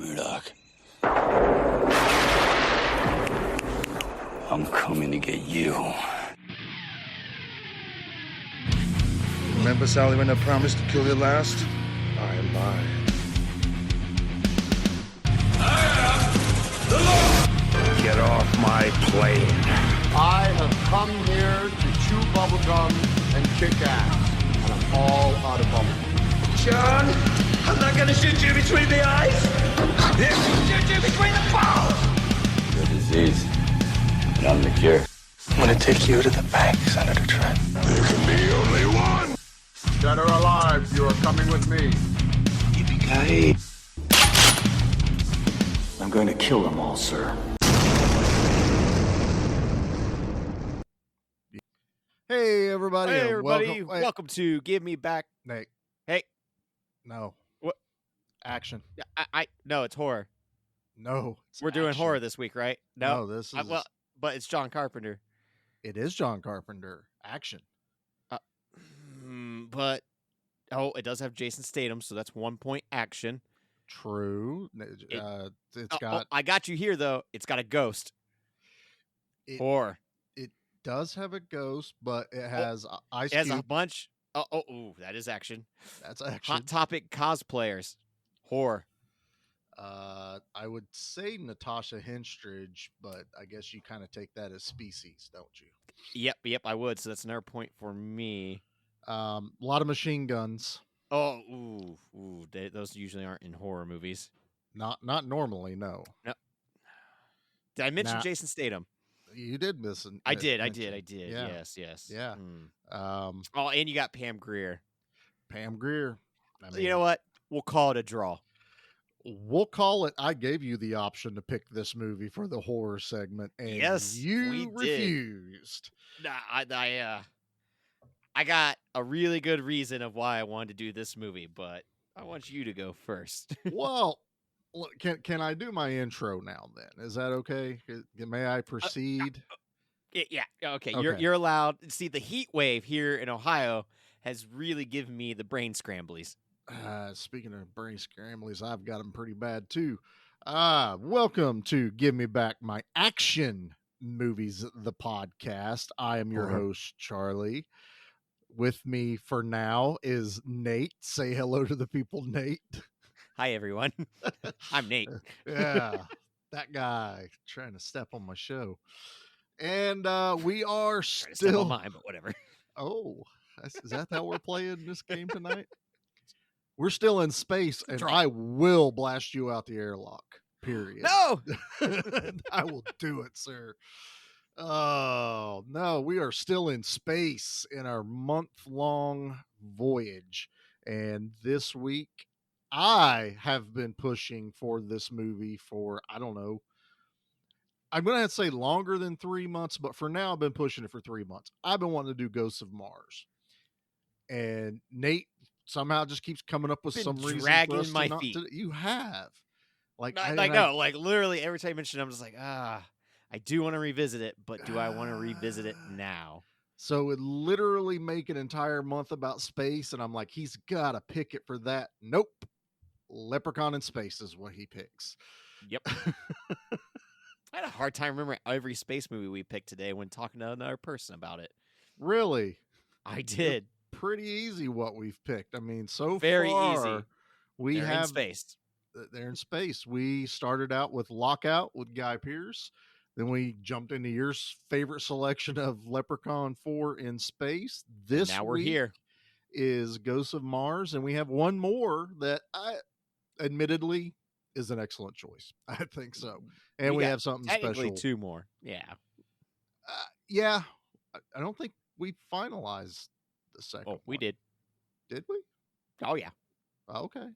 Murdoch. I'm coming to get you. Remember, Sally, when I promised to kill you last? I lied. Get off my plane. I have come here to chew bubblegum and kick ass. And I'm all out of bubblegum. John, I'm not gonna shoot you between the eyes. I'm shoot you between the balls. You're a disease, and I'm the cure. I'm gonna take you to the bank, Senator Trent. There can be only one. Dead or alive, you are coming with me. Yippee-ki-yay. I'm going to kill them all, sir. Hey, everybody. Hey, everybody. Welcome. Welcome to Give Me Back. Nate. Hey. No. What? Action. No, it's horror. No. It's We're doing action. horror this week, right? No, this is. but it's John Carpenter. It is John Carpenter. Action. But it does have Jason Statham, so that's 1 point action. True. It's got. I got you here though. It's got a ghost. Horror. It does have a ghost, but it has Ice It has Cube. a bunch. Ooh, that is action. That's action. Hot Topic cosplayers. Horror. I would say Natasha Henstridge, but I guess you kind of take that as species, don't you? Yep, I would. So that's another point for me. A lot of machine guns. Oh, those usually aren't in horror movies. Not normally, no. No. Did I mention Jason Statham? You did miss it. I did. Yeah. Yes. Yeah. And you got Pam Grier. Pam Grier. You know what? We'll call it a draw. We'll call it. I gave you the option to pick this movie for the horror segment, and yes, you refused. Nah, I got a really good reason of why I wanted to do this movie, but I want you to go first. Well, can I do my intro now? Then is that okay? May I proceed? Yeah. Okay. You're allowed. See, the heat wave here in Ohio has really given me the brain scramblies. Speaking of brain scramblies, I've got them pretty bad too. Welcome to Give Me Back My Action Movies, the podcast. I am your host, Charlie. With me for now is Nate. Say hello to the people, Nate. Hi, everyone. I'm Nate. Yeah, that guy trying to step on my show. And we are still on mine, but whatever. Oh, is that how we're playing this game tonight? We're still in space, and I will blast you out the airlock. Period. No, I will do it, sir. Oh no, we are still in space in our month-long voyage, and this week I have been pushing for this movie for, I don't know, I'm going to have to say longer than 3 months, but for now I've been pushing it for 3 months. I've been wanting to do Ghosts of Mars, and Nate somehow just keeps coming up with some reason dragging for us my to not feet. You have. Like literally every time you mention it, I'm just like, I do want to revisit it, but do I want to revisit it now? So it literally make an entire month about space, and I'm like, he's got to pick it for that. Nope. Leprechaun in Space is what he picks. Yep. I had a hard time remembering every space movie we picked today when talking to another person about it. Really? I did. Pretty easy what we've picked. I mean, so very far, easy. They're in space. They're in space. We started out with Lockout with Guy Pearce. Then we jumped into your favorite selection of Leprechaun 4 in space. Now we're here. Is Ghosts of Mars, and we have one more that I admittedly is an excellent choice. I think so. And we have something special. Two more. Yeah. Yeah. I don't think we finalized the second one. We did. Did we? Oh, yeah. Okay.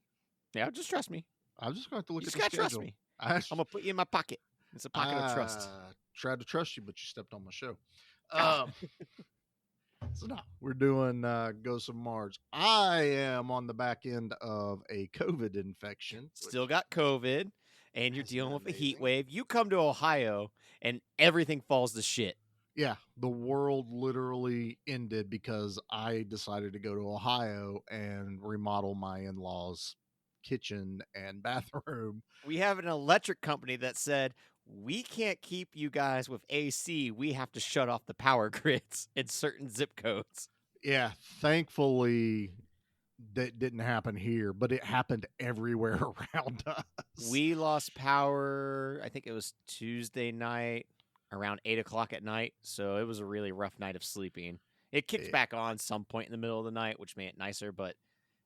Yeah, just trust me. I'm just going to have to look at the schedule. Trust me. I'm going to put you in my pocket. It's a pocket of trust. Tried to trust you, but you stepped on my show. So no, we're doing Ghosts of Mars. I am on the back end of a COVID infection. Still got COVID, and you're dealing with a heat wave. You come to Ohio, and everything falls to shit. Yeah, the world literally ended because I decided to go to Ohio and remodel my in-laws' kitchen and bathroom. We have an electric company that said, we can't keep you guys with AC. We have to shut off the power grids in certain zip codes. Yeah, thankfully that didn't happen here, but it happened everywhere around us. We lost power, I think it was Tuesday night around 8 o'clock at night. So it was a really rough night of sleeping. It kicked back on some point in the middle of the night, which made it nicer, but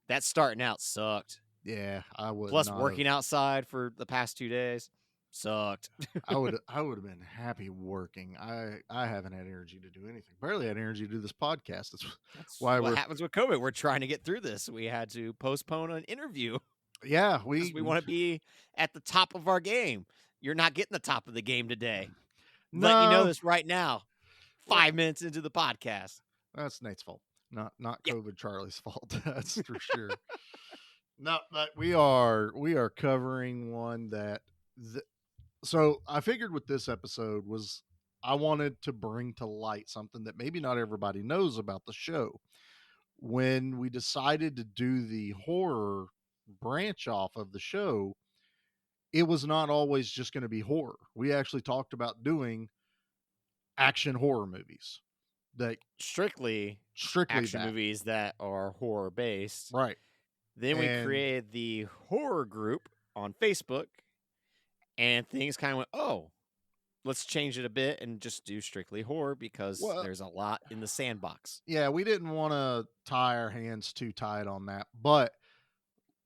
that starting out sucked. Yeah, I would. Plus working outside for the past 2 days sucked. I would have been happy working. I haven't had energy to do anything. Barely had energy to do this podcast. That's why what happens with COVID. We're trying to get through this. We had to postpone an interview. Yeah, we want to be at the top of our game. You're not getting the top of the game today. No. Let you know this right now. 5 minutes into the podcast. That's Nate's fault. Not COVID Charlie's fault. That's for sure. No, but we are covering one that so I figured with this episode was I wanted to bring to light something that maybe not everybody knows about the show. When we decided to do the horror branch off of the show, it was not always just going to be horror. We actually talked about doing action horror movies. That strictly action movies that are horror based. Right. Then we created the horror group on Facebook, and things kind of went, oh, let's change it a bit and just do strictly horror because there's a lot in the sandbox. Yeah, we didn't want to tie our hands too tight on that, but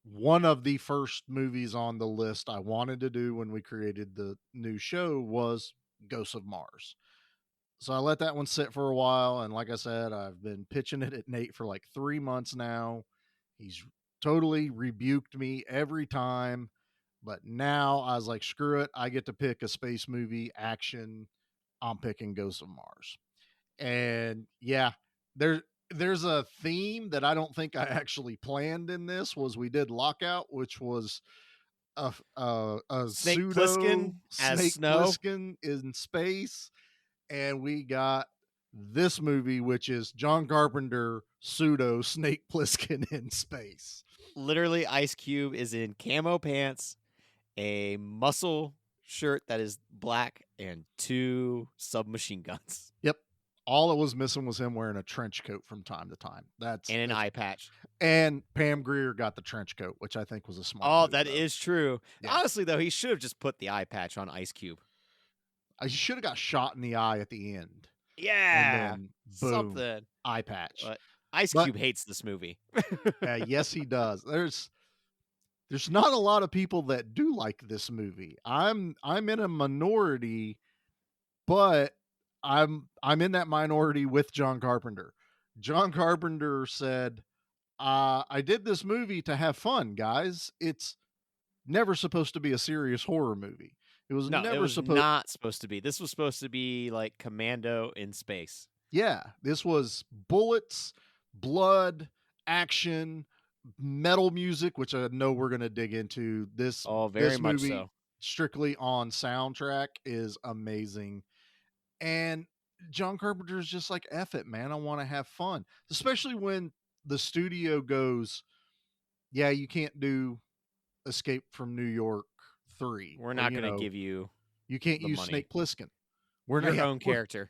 one of the first movies on the list I wanted to do when we created the new show was Ghosts of Mars. So I let that one sit for a while, and like I said, I've been pitching it at Nate for like 3 months now. He's totally rebuked me every time, but now I was like, screw it. I get to pick a space movie action. I'm picking Ghosts of Mars. And yeah, there's a theme that I don't think I actually planned in this. Was we did Lockout, which was a Snake pseudo Plissken as Snake Snow. Plissken in space, and we got this movie, which is John Carpenter pseudo Snake Plissken in space. Literally, Ice Cube is in camo pants, a muscle shirt that is black, and 2 submachine guns. Yep. All it was missing was him wearing a trench coat from time to time. And an eye patch. And Pam Grier got the trench coat, which I think was a smart move, that is true. Yeah. Honestly, though, he should have just put the eye patch on Ice Cube. I should have got shot in the eye at the end. Yeah. And then, boom, Something. eye patch. But Ice Cube hates this movie. Yes, he does. There's not a lot of people that do like this movie. I'm in a minority, but I'm in that minority with John Carpenter. John Carpenter said, I did this movie to have fun, guys. It's never supposed to be a serious horror movie. It was not supposed to be. This was supposed to be like Commando in space. Yeah, this was bullets, blood, action, metal music, which I know we're going to dig into. This very much movie, so. Strictly on soundtrack, is amazing. And John Carpenter's just like, F it, man. I want to have fun. Especially when the studio goes, yeah, you can't do Escape from New York 3. We're not going to give you. You can't use money. Snake Plissken. Your own character.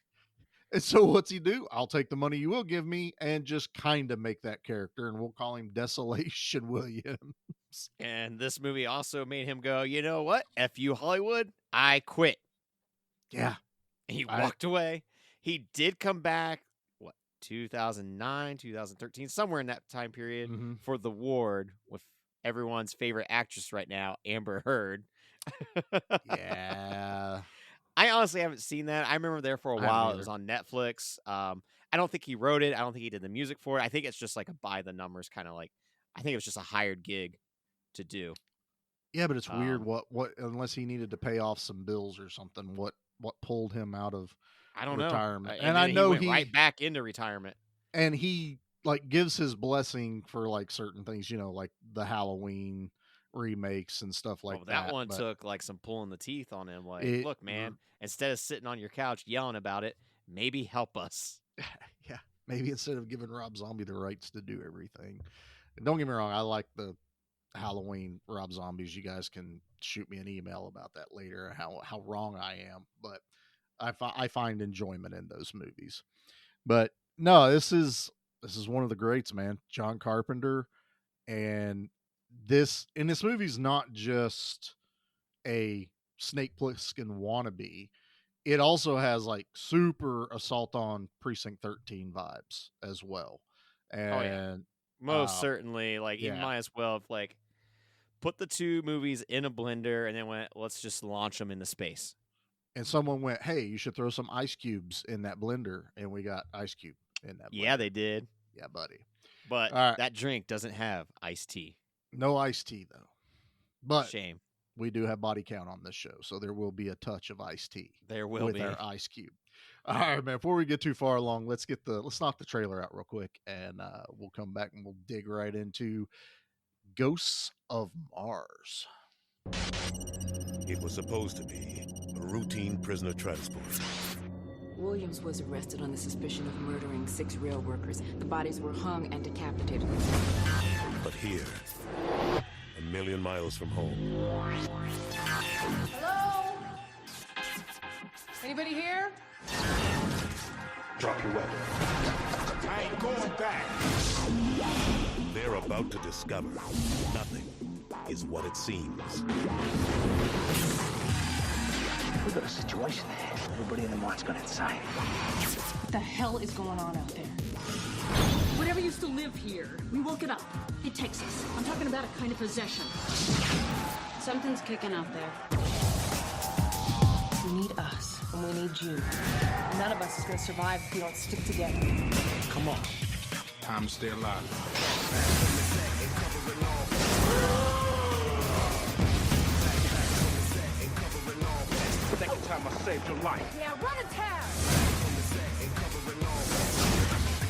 And so what's he do? I'll take the money you will give me and just kind of make that character, and we'll call him Desolation Williams. And this movie also made him go, you know what? F you, Hollywood. I quit. Yeah. And he walked away. He did come back, 2009, 2013, somewhere in that time period for The Ward with everyone's favorite actress right now, Amber Heard. Yeah. I honestly haven't seen that. I remember there for a while. It was on Netflix. I don't think he wrote it. I don't think he did the music for it. I think it's just like a by the numbers kind of like, I think it was just a hired gig to do. Yeah, but it's weird what unless he needed to pay off some bills or something, what pulled him out of retirement. And I know he went right back into retirement. And he like gives his blessing for like certain things, like the Halloween remakes and stuff like that. That one took like some pulling the teeth on him. Like, look, man, instead of sitting on your couch yelling about it, maybe help us. Yeah, maybe instead of giving Rob Zombie the rights to do everything. And don't get me wrong, I like the Halloween Rob Zombies. You guys can shoot me an email about that later, how wrong I am. But I find enjoyment in those movies. But no, this is one of the greats, man. John Carpenter, and this movie's not just a Snake Plissken wannabe. It also has like super Assault on Precinct 13 vibes as well. Oh yeah, And most certainly. Like you yeah. might as well have like put the two movies in a blender and then went, let's just launch them into space. And someone went, "Hey, you should throw some ice cubes in that blender," and we got Ice Cube in that blender. Yeah, they did. Yeah, buddy. But All right. that drink doesn't have iced tea. No iced tea though. But Shame. we do have body count on this show, so there will be a touch of iced tea. There will with be. our Ice Cube. All right, man. Before we get too far along, let's knock the trailer out real quick, and we'll come back and we'll dig right into Ghosts of Mars. It was supposed to be a routine prisoner transport. Williams was arrested on the suspicion of murdering 6 rail workers. The bodies were hung and decapitated. But here, a million miles from home, Hello? Anybody here? Drop your weapon. I ain't going back. they're about to discover nothing is what it seems. We've got a situation here. Everybody in the mart's gone inside. What the hell is going on out there? Whatever used to live here, we woke it up. It takes us. I'm talking about a kind of possession. Something's kicking out there. We need us, and we need you. None of us is gonna survive if we don't stick together. Come on. Time to stay alive. Second time I saved your life. Yeah, run a tab!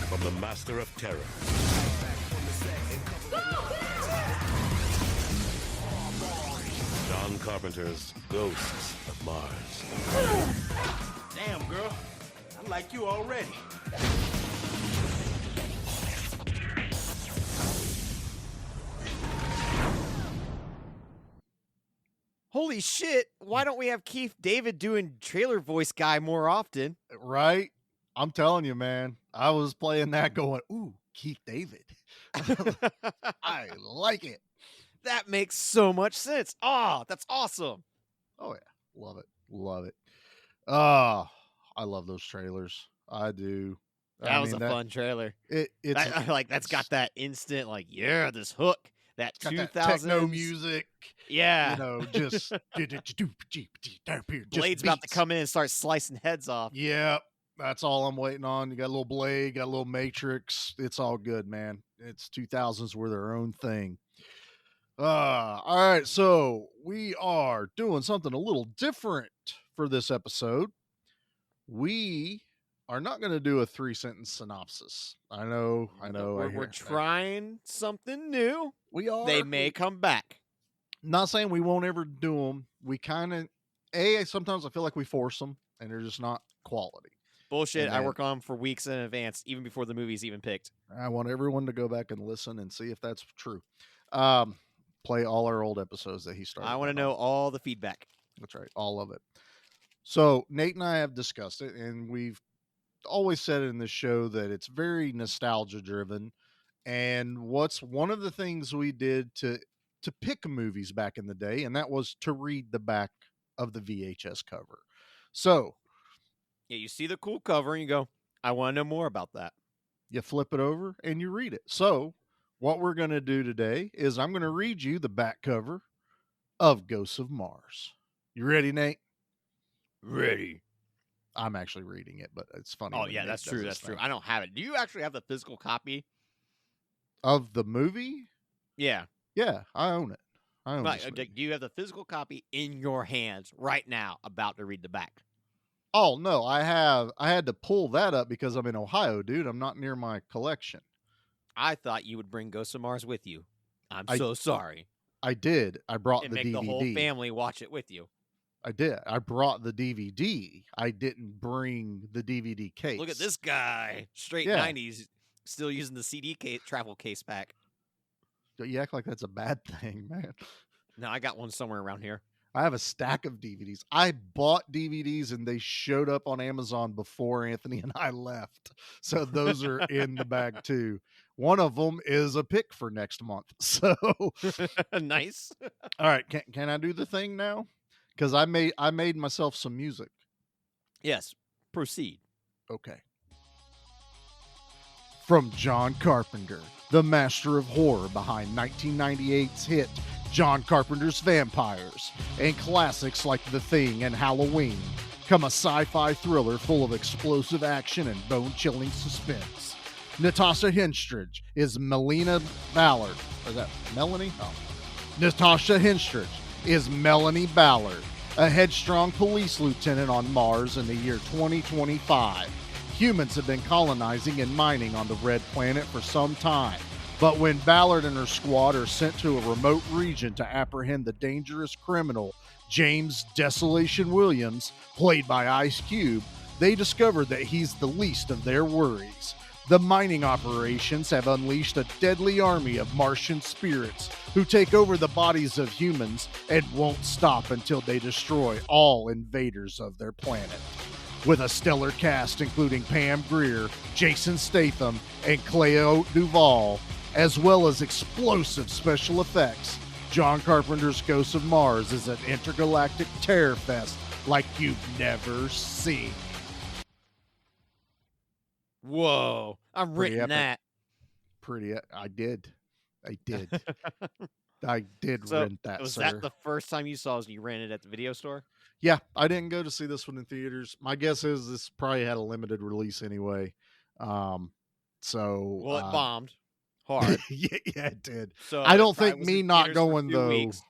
From the master of terror, John Carpenter's Ghosts of Mars. Damn, girl. I like you already. Holy shit! Why don't we have Keith David doing trailer voice guy more often? Right? I'm telling you, man. I was playing that going, "Ooh, Keith David." I like it. That makes so much sense. Oh, that's awesome. Oh yeah, love it, love it. Oh, I love those trailers. I do. That was a fun trailer. It's Like that's got that instant like this hook. That got 2000s that techno music. Yeah. You know, just Blade's about to come in and start slicing heads off. Yeah, that's all I'm waiting on. You got a little Blade, got a little Matrix. It's all good, man. It's 2000s were their own thing. All right, so we are doing something a little different for this episode. We are not going to do a 3-sentence synopsis. I know. We're trying something new. We are. They may come back. Not saying we won't ever do them. We kind of, sometimes I feel like we force them and they're just not quality. Bullshit. And I work on them for weeks in advance, even before the movie's even picked. I want everyone to go back and listen and see if that's true. Play all our old episodes that he started. I want to know all the feedback. That's right. All of it. So Nate and I have discussed it, and we've always said in this show that it's very nostalgia driven. And what's one of the things we did to pick movies back in the day, and that was to read the back of the VHS cover. So yeah, you see the cool cover and you go, I want to know more about that. You flip it over and you read it. So what we're going to do today is I'm going to read you the back cover of Ghosts of Mars. You ready, Nate? Ready. I'm actually reading it, but it's funny. Oh, when yeah, Nate that's does true. this That's true. thing. I don't have it. Do you actually have the physical copy? Of the movie? Yeah. Yeah, I own it. I own Like, this movie. do you have the physical copy in your hands right now about to read the back? Oh, no, I had to pull that up because I'm in Ohio, dude. I'm not near my collection. I thought you would bring Ghosts of Mars with you. I'm I- so sorry. I did. I brought And the make DVD. the whole family watch it with you. I did. I brought the DVD. I didn't bring the DVD case. Look at this guy. Straight Yeah. 90s, still using the CD travel case pack. You act like that's a bad thing, man. No, I got one somewhere around here. I have a stack of DVDs. I bought DVDs and they showed up on Amazon before Anthony and I left. So those are in the bag too. One of them is a pick for next month. So Nice. all right, can I do the thing now? Because I made myself some music. Yes, proceed. Okay. From John Carpenter, the master of horror behind 1998's hit John Carpenter's Vampires, and classics like The Thing and Halloween, come a sci-fi thriller full of explosive action and bone-chilling suspense. Natasha Henstridge is Melina Ballard. Is that Melanie? Oh. Natasha Henstridge is Melanie Ballard, a headstrong police lieutenant on Mars in the year 2025. Humans have been colonizing and mining on the Red Planet for some time, but when Ballard and her squad are sent to a remote region to apprehend the dangerous criminal James Desolation Williams, played by Ice Cube, they discover that he's the least of their worries. The mining operations have unleashed a deadly army of Martian spirits who take over the bodies of humans and won't stop until they destroy all invaders of their planet. With a stellar cast including Pam Grier, Jason Statham, and Cleo Duvall, as well as explosive special effects, John Carpenter's Ghosts of Mars is an intergalactic terror fest like you've never seen. Whoa, I'm Pretty written epic. that. I did. I did So, rent that, was sir. that the first time you saw it? You rented it at the video store? Yeah, I didn't go to see this one in theaters. My guess is this probably had a limited release anyway. So Well, it bombed hard. yeah, it did. So I it don't probably think was me in not theaters for going 2 though weeks.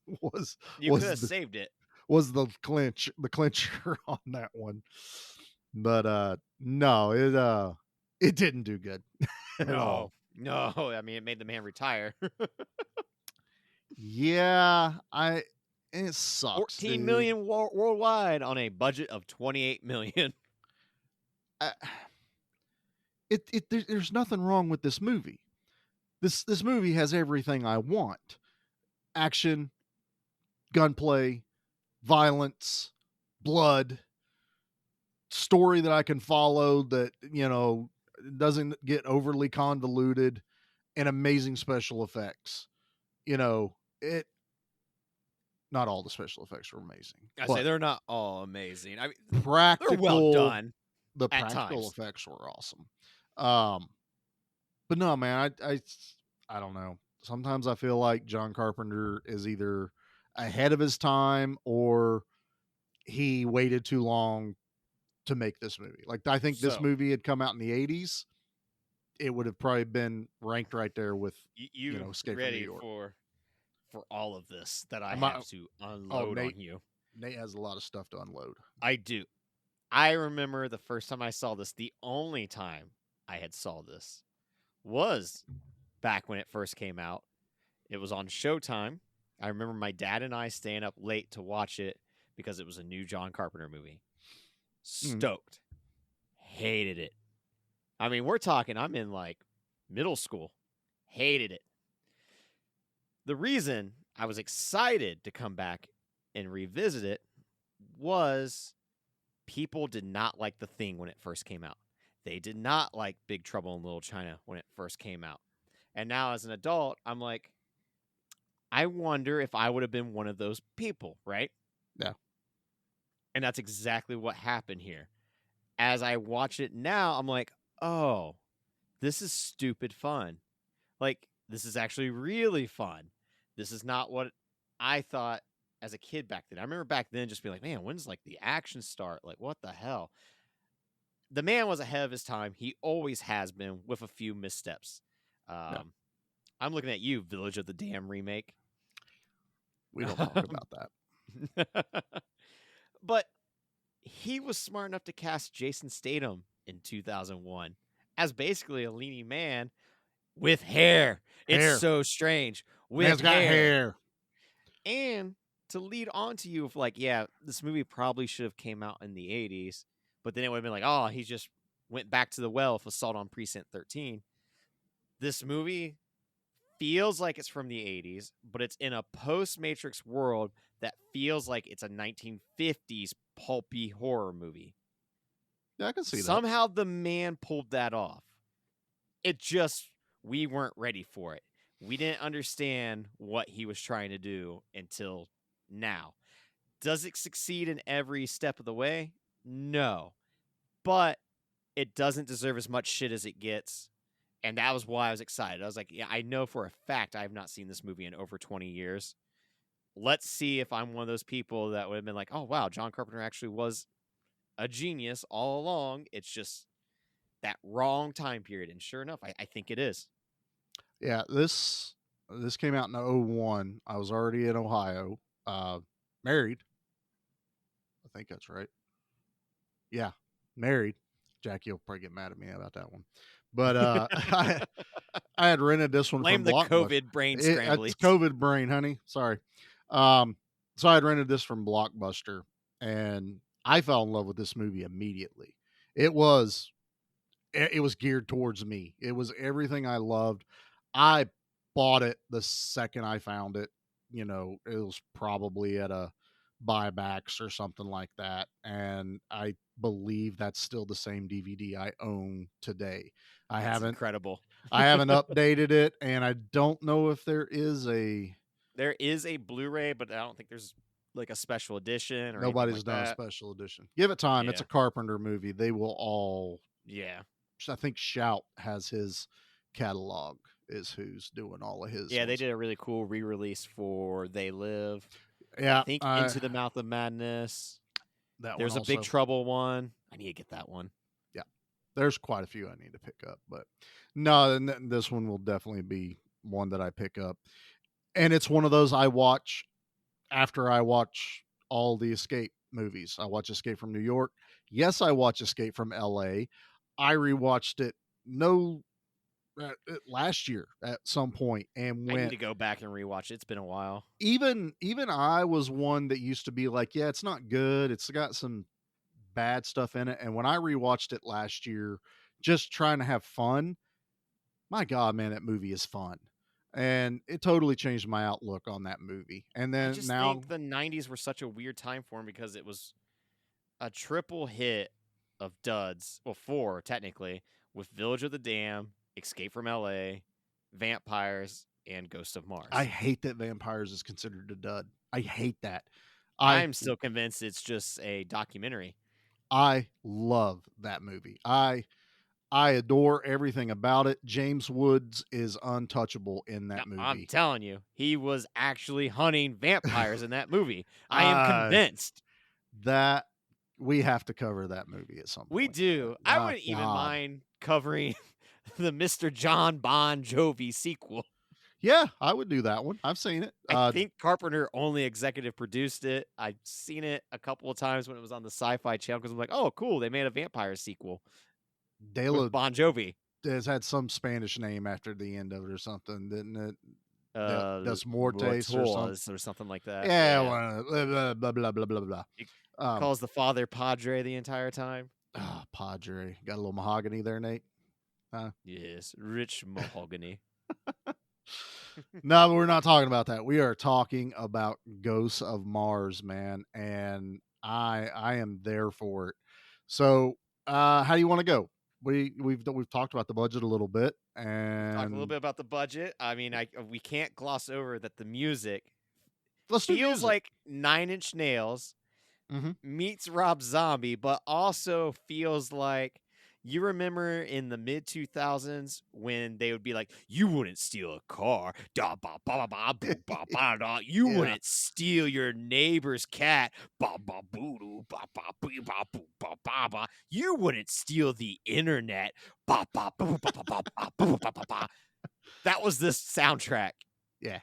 You was could have the, saved it. was the clincher on that one. But no, it didn't do good at all. No. I mean, it made the man retire. Yeah, it sucks. 14 dude. million worldwide on a budget of 28 million. There's nothing wrong with this movie. This movie has everything I want: action, gunplay, violence, blood, story that I can follow that doesn't get overly convoluted, and amazing special effects. Not all the special effects are amazing. I but say they're not all amazing. I mean, practical, they're well done. The at practical times. effects were awesome. But no, man, I don't know. Sometimes I feel like John Carpenter is either ahead of his time or he waited too long to make this movie. Like, I think this So- movie had come out in the 80s. It would have probably been ranked right there with You Escape from ready New York. for all of this that I Am I- have to unload Nate. on you? Nate has a lot of stuff to unload. I do. I remember the first time I saw this, the only time I had saw this was back when it first came out. It was on Showtime. I remember my dad and I staying up late to watch it because it was a new John Carpenter movie. Stoked. Hated it. I mean, we're talking, I'm in like middle school. Hated it. The reason I was excited to come back and revisit it was people did not like The Thing when it first came out. They did not like Big Trouble in Little China when it first came out. And now as an adult, I'm like, I wonder if I would have been one of those people, right? Yeah. And that's exactly what happened here. As I watch it now, I'm like, oh, this is stupid fun. Like, this is actually really fun. This is not what I thought as a kid back then. I remember back then just being like, man, when's like the action start? Like, what the hell? The man was ahead of his time. He always has been, with a few missteps. I'm looking at you, Village of the Dam remake. We don't talk about that. But he was smart enough to cast Jason Statham in 2001 as basically a leany man with hair. It's so strange. Man's got hair. And to lead on to you of like, yeah, this movie probably should have came out in the 80s, but then it would have been like, oh, he just went back to the well with Assault on Precinct 13. This movie feels like it's from the 80s, but it's in a post-Matrix world that feels like it's a 1950s pulpy horror movie. Yeah, I can see that. Somehow the man pulled that off. It just, we weren't ready for it. We didn't understand what he was trying to do until now. Does it succeed in every step of the way? No. But it doesn't deserve as much shit as it gets. And that was why I was excited. I was like, yeah, I know for a fact I have not seen this movie in over 20 years. Let's see if I'm one of those people that would have been like, oh, wow, John Carpenter actually was a genius all along. It's just that wrong time period. And sure enough, I think it is. Yeah, this came out in 01. I was already in Ohio, married. I think that's right. Yeah, married. Jackie will probably get mad at me about that one. But I had rented this one Blame from the Blockbuster. COVID brain scramble. It's COVID brain, honey. Sorry. So I had rented this from Blockbuster, and I fell in love with this movie immediately. It was geared towards me. It was everything I loved. I bought it the second I found it. You know, it was probably at a buybacks or something like that. And I believe that's still the same DVD I own today. That's incredible. I haven't updated it, and I don't know if there is a Blu-ray, but I don't think there's like a special edition or nobody's done a special edition. Give it time. It's a Carpenter movie. They will all. Yeah. I think Shout has his catalog is who's doing all of his. Yeah, they did a really cool re-release for They Live. Yeah. I think Into the Mouth of Madness. There's a Big Trouble one. I need to get that one. Yeah. There's quite a few I need to pick up, but no, this one will definitely be one that I pick up. And it's one of those I watch after I watch all the Escape movies. I watch Escape from New York. Yes, I watch Escape from LA. I rewatched it last year at some point and went. I need to go back and rewatch it. It's been a while. Even I was one that used to be like, yeah, it's not good. It's got some bad stuff in it. And when I rewatched it last year, just trying to have fun, my God, man, that movie is fun. And it totally changed my outlook on that movie. And then I just now think the 90s were such a weird time for him because it was a triple hit of duds. Well, 4 technically, with Village of the Damned, Escape from LA, Vampires, and Ghost of Mars. I hate that Vampires is considered a dud. I hate that. I'm still convinced it's just a documentary. I love that movie. I adore everything about it. James Woods is untouchable in that movie. I'm telling you, he was actually hunting vampires in that movie. I am convinced. That we have to cover that movie at some point. We do. I wouldn't even mind covering the Mr. John Bon Jovi sequel. Yeah, I would do that one. I've seen it. I think Carpenter only executive produced it. I've seen it a couple of times when it was on the Sci-Fi Channel because I'm like, oh, cool, they made a vampire sequel. With Bon Jovi has had some Spanish name after the end of it or something, didn't it? Dos Mortes or something like that. Yeah. Blah, blah, blah, blah, blah, blah. He calls the father Padre the entire time. Oh, Padre. Got a little mahogany there, Nate? Yes, rich mahogany. No, but we're not talking about that. We are talking about Ghosts of Mars, man, and I am there for it. So, how do you want to go? We've talked about the budget a little bit, and talk a little bit about the budget. I mean, we can't gloss over that the music feels music. Like 9 Inch Nails meets Rob Zombie, but also feels like, you remember in the mid 2000s when they would be like, you wouldn't steal a car, da ba ba ba ba ba ba da. You wouldn't steal your neighbor's cat, ba ba boo doo ba ba boo ba boo ba ba ba. You wouldn't steal the internet, ba ba ba ba ba ba ba ba ba ba. That was this soundtrack. Yeah.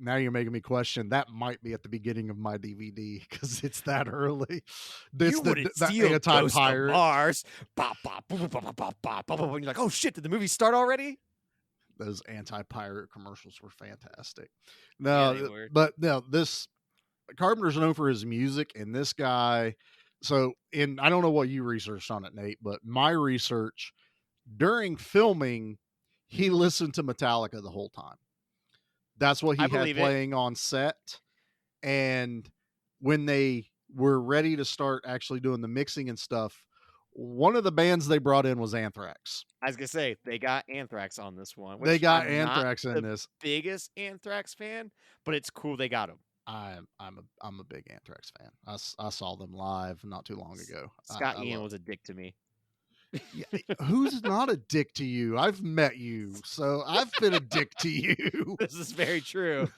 Now you're making me question. That might be at the beginning of my DVD because it's that early. You wouldn't steal Ghost of Mars. Bah, bah, bah, bah, bah, bah, bah, bah, bah. And you're like, oh shit, did the movie start already? Those anti-pirate commercials were fantastic. No, but no, this Carpenter's known for his music, and this guy. So, I don't know what you researched on it, Nate, but my research during filming, he listened to Metallica the whole time. That's what he I had believe it. playing on set. And when they were ready to start actually doing the mixing and stuff, one of the bands they brought in was Anthrax. I was gonna say they got Anthrax on this one, They which got I'm not Anthrax in the this. biggest Anthrax fan, but it's cool they got him. I'm a big Anthrax fan. I saw them live not too long ago. Scott I Ian love was a dick to me. Yeah, who's not a dick to you? I've met you, so I've been a dick to you. This is very true.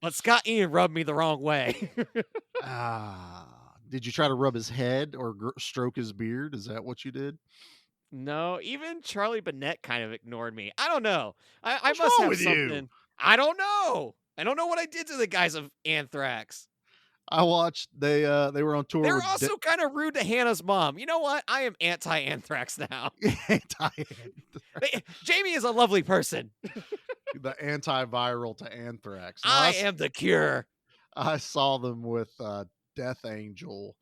But Scott Ian rubbed me the wrong way. Did you try to rub his head or stroke his beard? Is that what you did? No, even Charlie Bennett kind of ignored me. I don't know. I What's must wrong have with you? something. I don't know. I don't know what I did to the guys of Anthrax. I watched they were on tour. They're with also kind of rude to Hannah's mom. You know what? I am anti-Anthrax now. Jamie is a lovely person. The antiviral to Anthrax. No, I am the cure. I saw them with Death Angel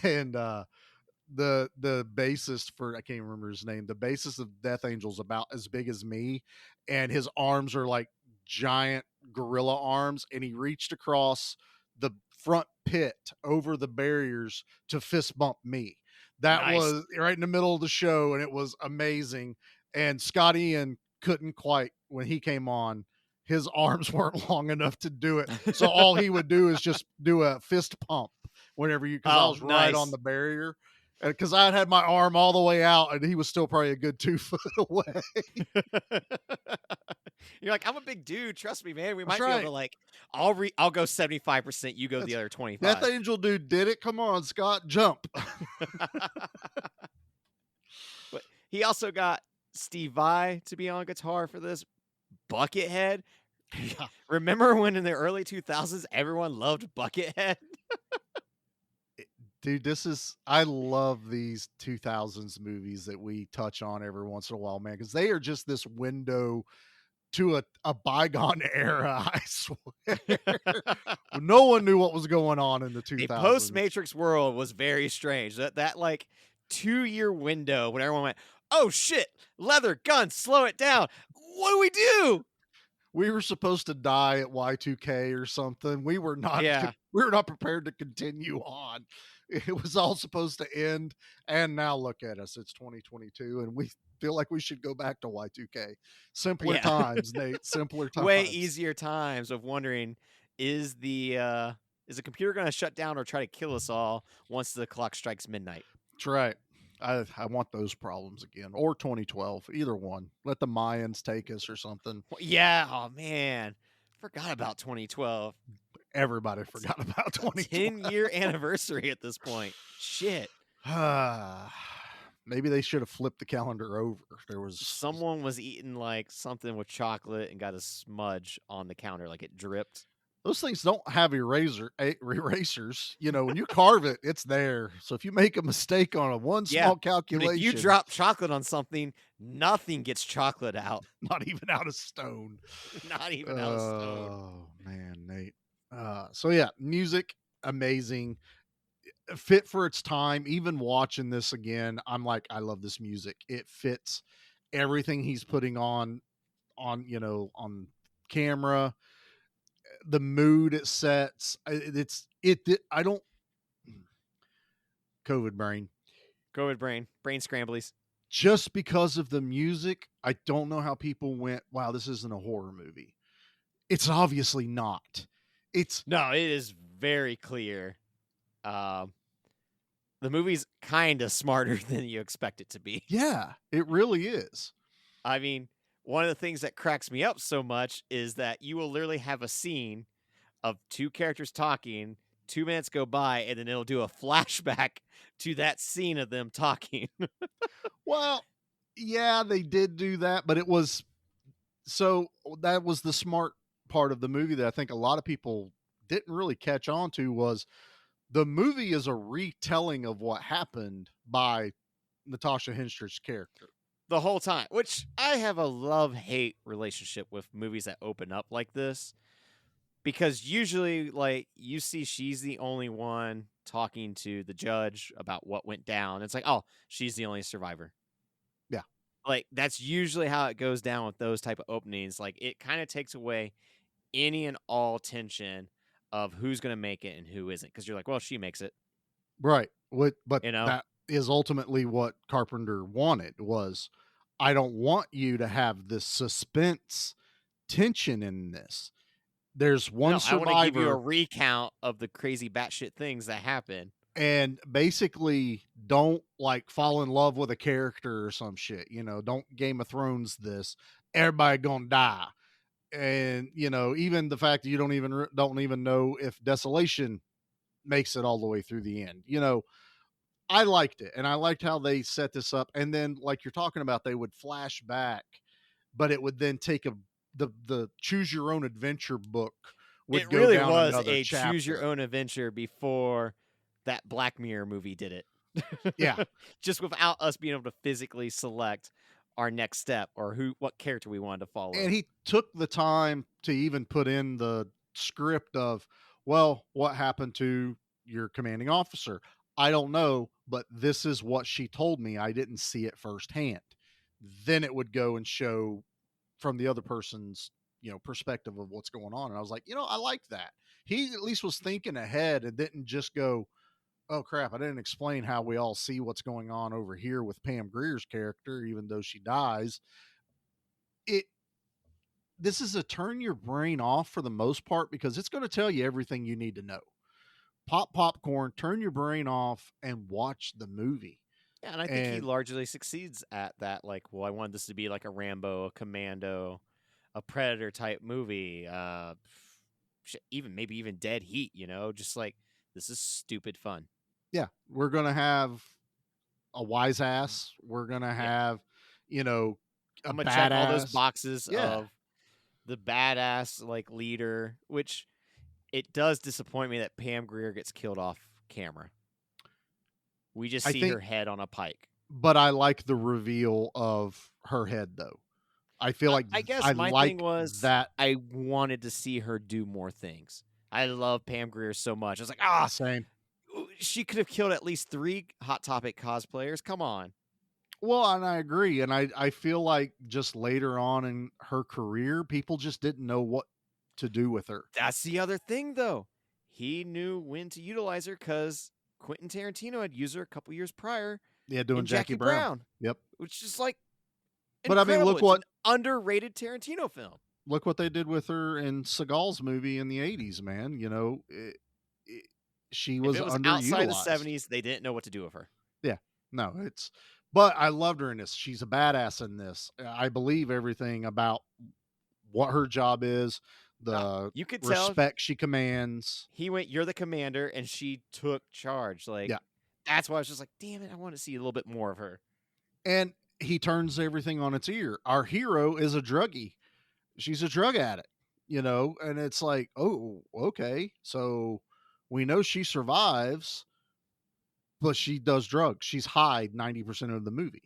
and the bassist for, I can't remember his name. The bassist of Death Angel's about as big as me, and his arms are like giant gorilla arms, and he reached across the front pit over the barriers to fist bump me. That Nice. was right in the middle of the show, and it was amazing. And Scott Ian couldn't quite, when he came on, his arms weren't long enough to do it. So all he would do is just do a fist pump whenever you, because I was right on the barrier. Because I had my arm all the way out, and he was still probably a good 2 foot away. You're like, I'm a big dude. Trust me, man. We might That's be right. able to like, I'll go 75%. You go the other 25. Death Angel dude did it. Come on, Scott, jump. But he also got Steve Vai to be on guitar for this. Buckethead. Yeah. Remember when in the early 2000s everyone loved Buckethead? Dude, I love these 2000s movies that we touch on every once in a while, man, because they are just this window to a bygone era, I swear. No one knew what was going on in the 2000s. The post-Matrix world was very strange. That like 2-year window when everyone went, oh shit, leather, guns, slow it down. What do we do? We were supposed to die at Y2K or something. We were not prepared to continue on. It was all supposed to end, and now look at us. It's 2022, and we feel like we should go back to Y2K. Simpler times, Nate. Simpler times. Way easier times of wondering, is the computer going to shut down or try to kill us all once the clock strikes midnight? That's right. I want those problems again, or 2012, either one. Let the Mayans take us or something. Yeah. Oh man, forgot about 2012. Everybody forgot about 2012. 10-year anniversary at this point. Shit. Maybe they should have flipped the calendar over. Someone was eating like something with chocolate and got a smudge on the counter, like it dripped. Those things don't have erasers. You know, when you carve it, it's there. So if you make a mistake on small calculation, but if you drop chocolate on something, nothing gets chocolate out. Not even out of stone. Not even out of stone. Oh man, Nate. So yeah, music amazing, fit for its time. Even watching this again, I'm like, I love this music. It fits everything he's putting on camera. The mood it sets. I don't. COVID brain. Brain scramblies. Just because of the music, I don't know how people went, wow, this isn't a horror movie. It's obviously not. No, it is very clear. The movie's kind of smarter than you expect it to be. Yeah, it really is. I mean, one of the things that cracks me up so much is that you will literally have a scene of two characters talking, 2 minutes go by, and then it'll do a flashback to that scene of them talking. Well, yeah, they did do that, but that was the smart part of the movie that I think a lot of people didn't really catch on to, was the movie is a retelling of what happened by Natasha Henstridge's character. The whole time, which I have a love-hate relationship with movies that open up like this, because usually, like, you see she's the only one talking to the judge about what went down. It's like, oh, she's the only survivor. Yeah. Like, that's usually how it goes down with those type of openings. Like, it kind of takes away any and all tension of who's going to make it and who isn't. Because you're like, well, she makes it, Right. But you know? that is ultimately what Carpenter wanted was, I don't want you to have this suspense tension in this. There's one No, I want to give you a survivor, recount of the crazy batshit things that happen. and basically don't like fall in love with a character or some shit, don't Game of Thrones this. Everybody gonna die. And even the fact that you don't even know if Desolation makes it all the way through the end. I liked it, and I liked how they set this up. And then, like you're talking about, they would flash back, but it would then take the choose your own adventure book would It go really down was another a choose your chapter. own adventure before that Black Mirror movie did it. Yeah, Just without us being able to physically select our next step or what character we wanted to follow. and he took the time to even put in the script of, well, what happened to your commanding officer? I don't know, but this is what she told me. I didn't see it firsthand. Then it would go and show from the other person's perspective of what's going on. And I was like, I like that. He at least was thinking ahead and didn't just go, oh crap, I didn't explain how we all see what's going on over here with Pam Grier's character, even though she dies. it This is a turn your brain off for the most part, because it's going to tell you everything you need to know. Pop popcorn, turn your brain off, and watch the movie. Yeah, and I think he And largely succeeds at that. Like, well, I wanted this to be like a Rambo, a Commando, a Predator type movie. Even maybe even Dead Heat. Just like this is stupid fun. yeah, we're going to have a wise ass. We're going to have, a I'm gonna check all those badass. boxes Yeah. of the badass like leader, which it does disappoint me that Pam Grier gets killed off camera. We just I see think, her head on a pike. but I like the reveal of her head, though. I feel like I guess I my like thing was that. I wanted to see her do more things. I love Pam Grier so much. I was like, Same. she could have killed at least 3 Hot Topic cosplayers. Come on. Well, and I agree. And I feel like just later on in her career, people just didn't know what to do with her. That's the other thing, though. He knew when to utilize her because Quentin Tarantino had used her a couple years prior Yeah, doing in Jackie Brown. Yep. which is like But I mean, incredible. look It's what an underrated Tarantino film. they did with her in Seagal's movie in the 80s, man. She was If it was underutilized. outside the 70s, they didn't know what to do with her. Yeah. No, but I loved her in this. She's a badass in this. I believe everything about what her job is, the You could tell respect she commands. he went, "You're the commander," and she took charge. Like, Yeah. that's why I was just like, damn it, I want to see a little bit more of her. And he turns everything on its ear. Our hero is a druggie. She's a drug addict, and it's like, oh, okay. So we know she survives, but she does drugs. She's high 90% of the movie.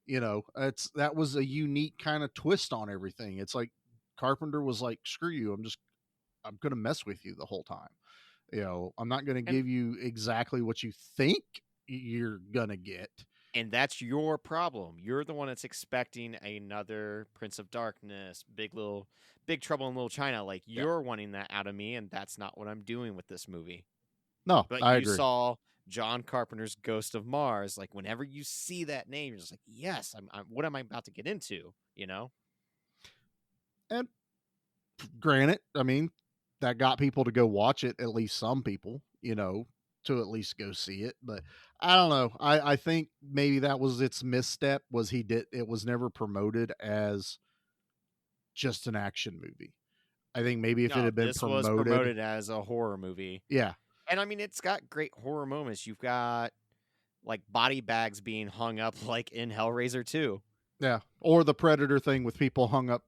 That was a unique kind of twist on everything. It's like Carpenter was like, screw you. I'm going to mess with you the whole time. I'm not going to give you exactly what you think you're going to get. And that's your problem. You're the one that's expecting another Prince of Darkness, Big Trouble in Little China. Like, you're wanting that out of me, and that's not what I'm doing with this movie. No, But I you agree. saw John Carpenter's Ghost of Mars. Like, whenever you see that name, you're just like, yes, what am I about to get into? And granted, I mean, that got people to go watch it, at least some people, to at least go see it. But I don't know. I think maybe that was its misstep, was it was never promoted as just an action movie. I think maybe if it had been this was promoted as a horror movie. Yeah. And I mean, it's got great horror moments. You've got like body bags being hung up like in Hellraiser 2. Yeah. Or the Predator thing with people hung up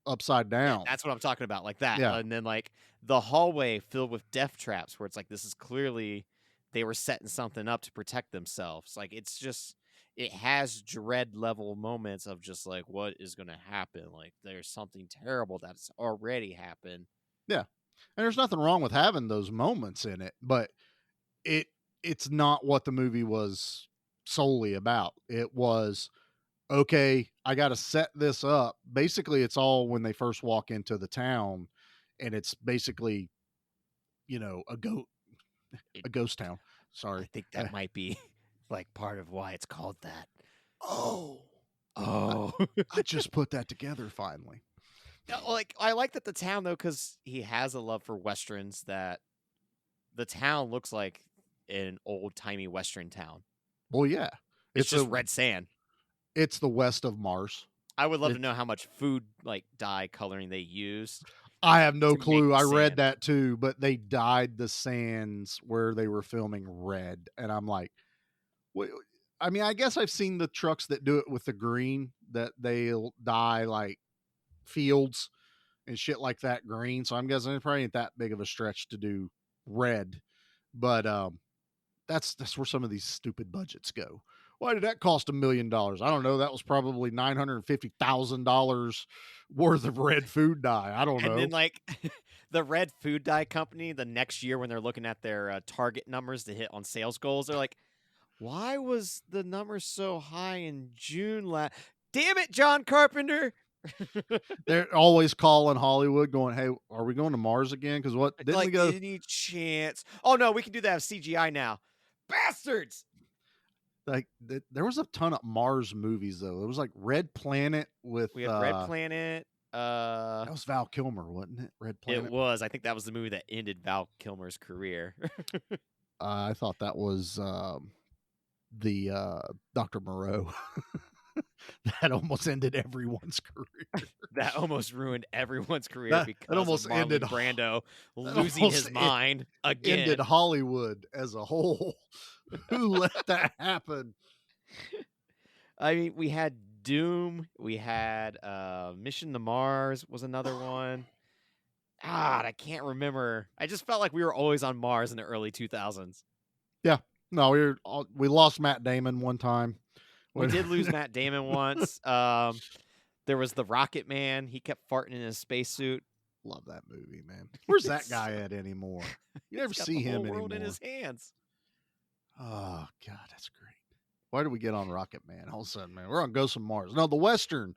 upside down. Yeah, that's what I'm talking about. Like that. Yeah. And then like the hallway filled with death traps where it's like, this is clearly they were setting something up to protect themselves. Like, it's just, it has dread level moments of just like, what is going to happen? Like, there's something terrible that's already happened. Yeah. And there's nothing wrong with having those moments in it, but it's not what the movie was solely about. It was, okay, I got to set this up. Basically, it's all when they first walk into the town, and it's basically, a ghost town. I Sorry. think that might be like part of why it's called that. Oh, Oh. I just put that together finally. Like, I like that the town, though, because he has a love for Westerns, that the town looks like an old-timey Western town. Well, yeah. It's just red sand. It's the west of Mars. I would love to know how much food, like, dye coloring they used. I have no to make clue. the I read sand. that too, but they dyed the sands where they were filming red. And I'm like, I mean, I guess I've seen the trucks that do it with the green, that they'll dye like fields and shit like that green. So I'm guessing it probably ain't that big of a stretch to do red. But that's where some of these stupid budgets go. Why did that cost $1 million? I don't know. That was probably $950,000 worth of red food dye. I don't know. And then, like, the red food dye company, the next year when they're looking at their target numbers to hit on sales goals, they're like, why was the number so high in June Damn it, John Carpenter! They're always calling Hollywood going, hey, are we going to Mars again? Because what, didn't like, we go? any chance? Oh, no, we can do that with CGI now. Bastards! Like, there was a ton of Mars movies, though. It was like Red Planet with... We had Red Planet. That was Val Kilmer, wasn't it? Red Planet? It was. I think that was the movie that ended Val Kilmer's career. I thought that was the Dr. Moreau. That almost ended everyone's career. That almost ruined everyone's career because that almost of Marlon ended Brando losing his mind again. Ended Hollywood as a whole. Who let that happen? I mean, we had Doom. We had Mission to Mars was another one. I can't remember. I just felt like we were always on Mars in the early 2000s. Yeah. No, we lost Matt Damon one time. We did lose Matt Damon once. There was the Rocket Man. He kept farting in his spacesuit. Love that movie, man. Where's that guy at anymore? You never see him the whole anymore. world in his hands. Oh God, that's great. Why did we get on Rocket Man? All of a sudden, man, we're on Ghost of Mars. No, the Western.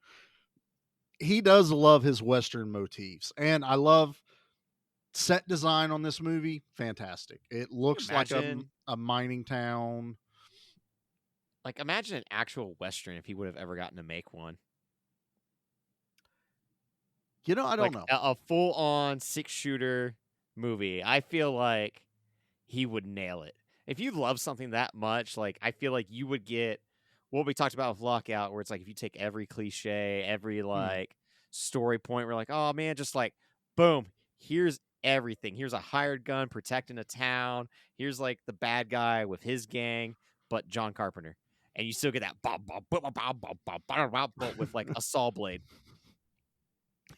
He does love his Western motifs, and I love set design on this movie. Fantastic. It looks like a mining town. Like, imagine an actual Western if he would have ever gotten to make one. I don't know. A full-on 6-shooter movie. I feel like he would nail it. If you love something that much, like, I feel like you would get what we talked about with Lockout, where it's like if you take every cliche, every, like, story point, we're like, oh, man, just like, boom, here's everything. Here's a hired gun protecting a town. Here's, like, the bad guy with his gang, but John Carpenter. And you still get that with like a saw blade.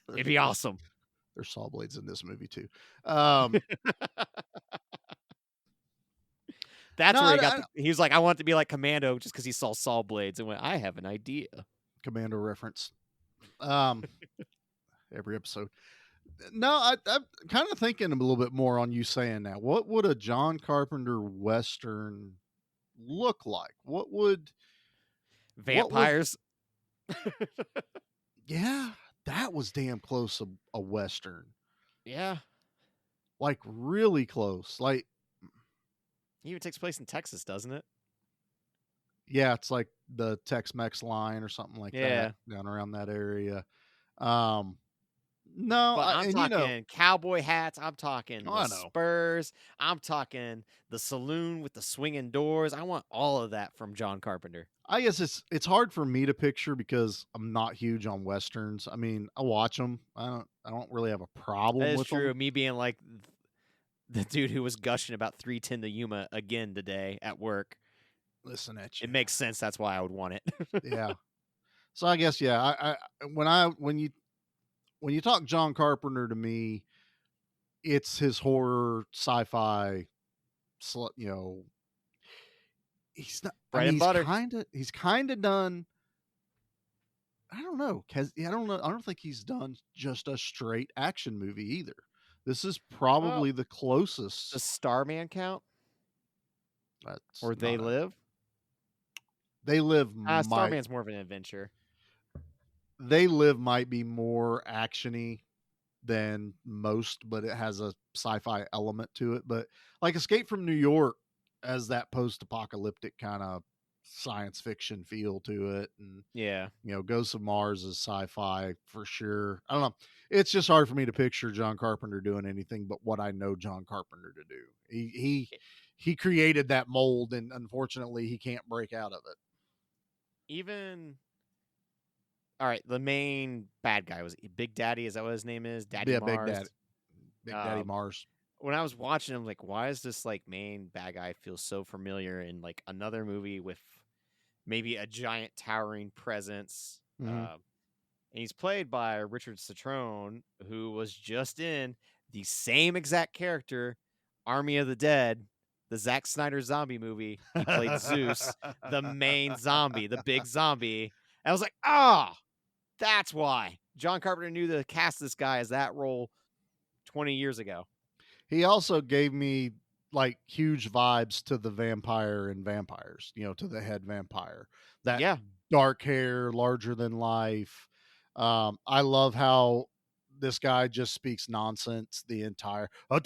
It'd be awesome. There's saw blades in this movie too. That's where he got. He was like, I want it to be like Commando, just because he saw saw blades and went, I have an idea. Commando reference. Every episode. No, I'm kind of thinking a little bit more on you saying that. What would a John Carpenter Western look like? What would vampires? Yeah, that was damn close a Western. Yeah, like really close. Like, it even takes place in Texas, doesn't it? Yeah, it's like the Tex-Mex line or something like that down around that area. No, but I'm talking cowboy hats. I'm talking the know. Spurs. I'm talking the saloon with the swinging doors. I want all of that from John Carpenter. I guess it's hard for me to picture because I'm not huge on Westerns. I mean, I watch them. I don't really have a problem with them. That's true. Me being like the dude who was gushing about 310 to Yuma again today at work. Listen at you. It makes sense. That's why I would want it. Yeah. So I guess, yeah, when you talk John Carpenter to me, it's his horror sci-fi, he's not bread and butter. He's kind of done. I don't know. I don't think he's done just a straight action movie either. This is probably the closest. Does Starman count? That's or They Live? They Live Starman's more of an adventure. They Live might be more actiony than most, but it has a sci-fi element to it. But like Escape from New York has that post-apocalyptic kind of science fiction feel to it, and Yeah. Ghosts of Mars is sci-fi for sure. I don't know. It's just hard for me to picture John Carpenter doing anything but what I know John Carpenter to do. He created that mold, and unfortunately, he can't break out of it. Even all right, the main bad guy was Big Daddy. Is that what his name is? Daddy Yeah, Mars. Big Daddy Mars. When I was watching him, like, why is this like main bad guy feel so familiar in like another movie with maybe a giant towering presence? Mhm. And he's played by Richard Citrone, who was just in the same exact character, Army of the Dead, the Zack Snyder zombie movie. He played Zeus, the main zombie, the big zombie. And I was like, that's why. John Carpenter knew to cast this guy as that role 20 years ago. He also gave me like huge vibes to the vampire and vampires, to the head vampire. That dark hair, larger than life. I love how this guy just speaks nonsense the entire. You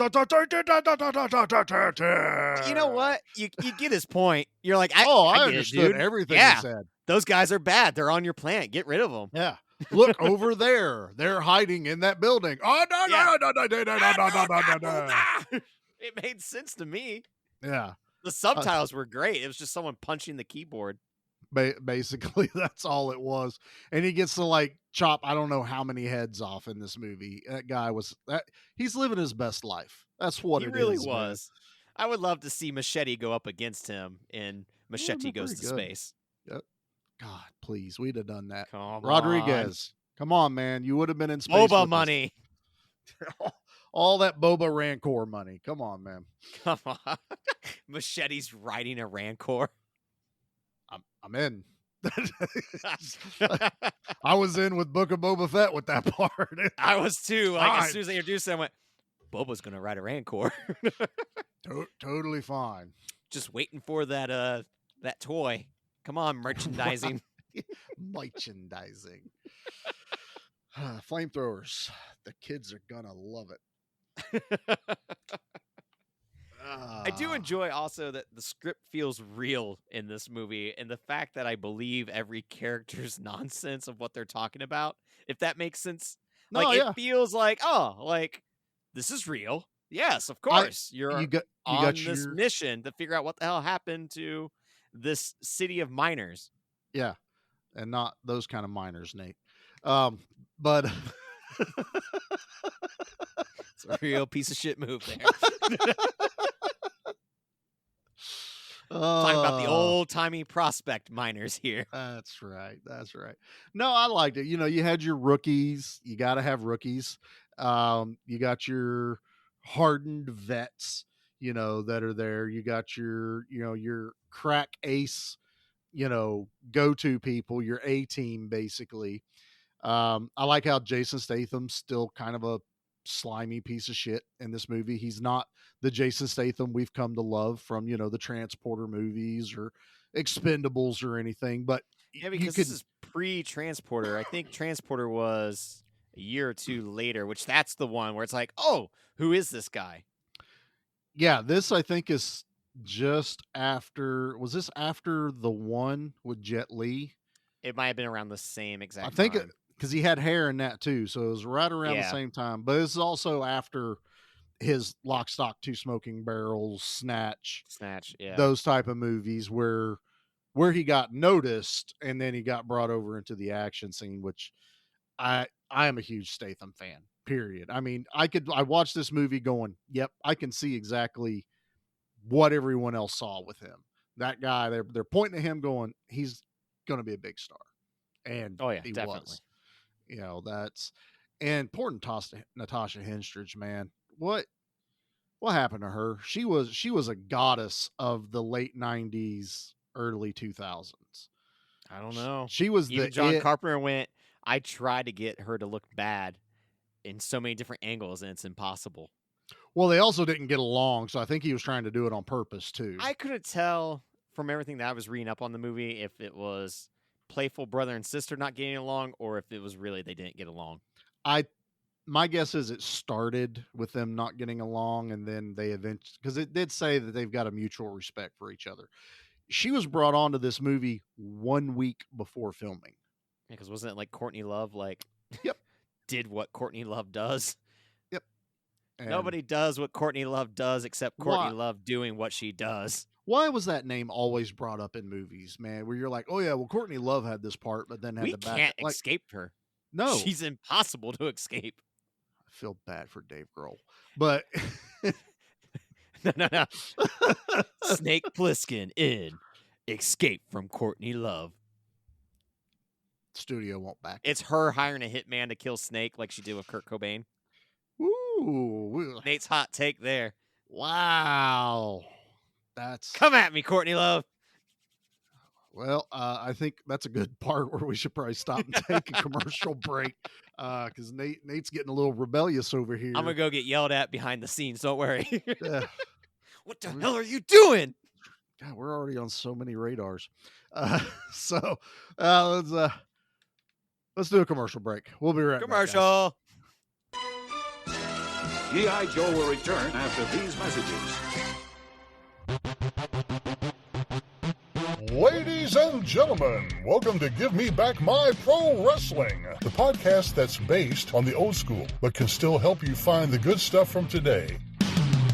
know what? You get his point. You're like, I understood it, dude. everything he said. Those guys are bad. They're on your planet. Get rid of them. Yeah. Look over there. They're hiding in that building. Oh, no. It made sense to me. Yeah. The subtitles were great. It was just someone punching the keyboard. Basically, that's all it was. And he gets to like chop, I don't know how many heads off in this movie. That guy he's living his best life. That's what he it really is. Was. Man. I would love to see Machete go up against him in Machete Goes to Space. Yep. God, please. We'd have done that. Come Rodriguez. Come on, man. You would have been in space. Boba money. All that Boba Rancor money. Come on, man. Come on. Machete's riding a Rancor. I'm in. I was in with Book of Boba Fett with that part. I was too. Like, as soon as they introduced him, I went, Boba's going to ride a Rancor. Totally fine. Just waiting for that toy. Come on, merchandising. Merchandising. Flamethrowers. The kids are going to love it. I do enjoy also that the script feels real in this movie, and the fact that I believe every character's nonsense of what they're talking about, if that makes sense. It feels like, this is real. Yes, of course. You're on this mission to figure out what the hell happened to this city of miners. Yeah, and not those kind of miners, Nate. But it's a real piece of shit move there. Talking about the old-timey prospect miners here. That's right. No, I liked it. You had your rookies. You got to have rookies. You got your hardened vets, that are there. You got your crack ace, go-to people, your A-team, basically. I like how Jason Statham's still kind of a slimy piece of shit in this movie. He's not the Jason Statham we've come to love from, the Transporter movies or Expendables or anything. But yeah, because this is pre-Transporter. I think Transporter was a year or two later, which that's the one where it's like, oh, who is this guy? Yeah, this I think is just after. Was this after the one with Jet Li? It might have been around the same exact time. I think because he had hair in that too, so it was right around the same time. But it's also after his Lock, Stock, Two Smoking Barrels, Snatch, yeah, those type of movies where he got noticed and then he got brought over into the action scene, which I am a huge Statham fan. Period. I mean, I watched this movie going, yep, I can see exactly what everyone else saw with him. That guy, they're pointing at him, going, he's going to be a big star, and he definitely was. And poor Natasha Henstridge, man. What happened to her? She was a goddess of the late 90s, early 2000s. I don't know. She was Even John Carpenter went, I tried to get her to look bad in so many different angles, and it's impossible. Well, they also didn't get along, so I think he was trying to do it on purpose too. I couldn't tell from everything that I was reading up on the movie if it was playful brother and sister not getting along or if it was really they didn't get along. My guess is it started with them not getting along, and then they eventually, because it did say that they've got a mutual respect for each other. She was brought onto this movie 1 week before filming. Because wasn't it like Courtney Love Yep. did what Courtney Love does? Yep. And nobody does what Courtney Love does except Courtney Love doing what she does. Why was that name always brought up in movies, man? Where you're like, oh yeah, well Courtney Love had this part, but then had We to back can't like, escape her. No, She's impossible to escape. I feel bad for Dave Grohl, but No. Snake Plissken in Escape from Courtney Love. Studio won't back it. It's her hiring a hitman to kill Snake like she did with Kurt Cobain. Ooh, Nate's hot take there. wow, Come at me, Courtney Love. Well, I think that's a good part where we should probably stop and take a commercial break because Nate's getting a little rebellious over here. I'm gonna go get yelled at behind the scenes. Don't worry. What the We- hell are you doing? God, we're already on so many radars. So let's do a commercial break. We'll be right back. guys. Commercial. G.I. Joe will return after these messages. Ladies and gentlemen, welcome to Give Me Back My Pro Wrestling, the podcast that's based on the old school, but can still help you find the good stuff from today.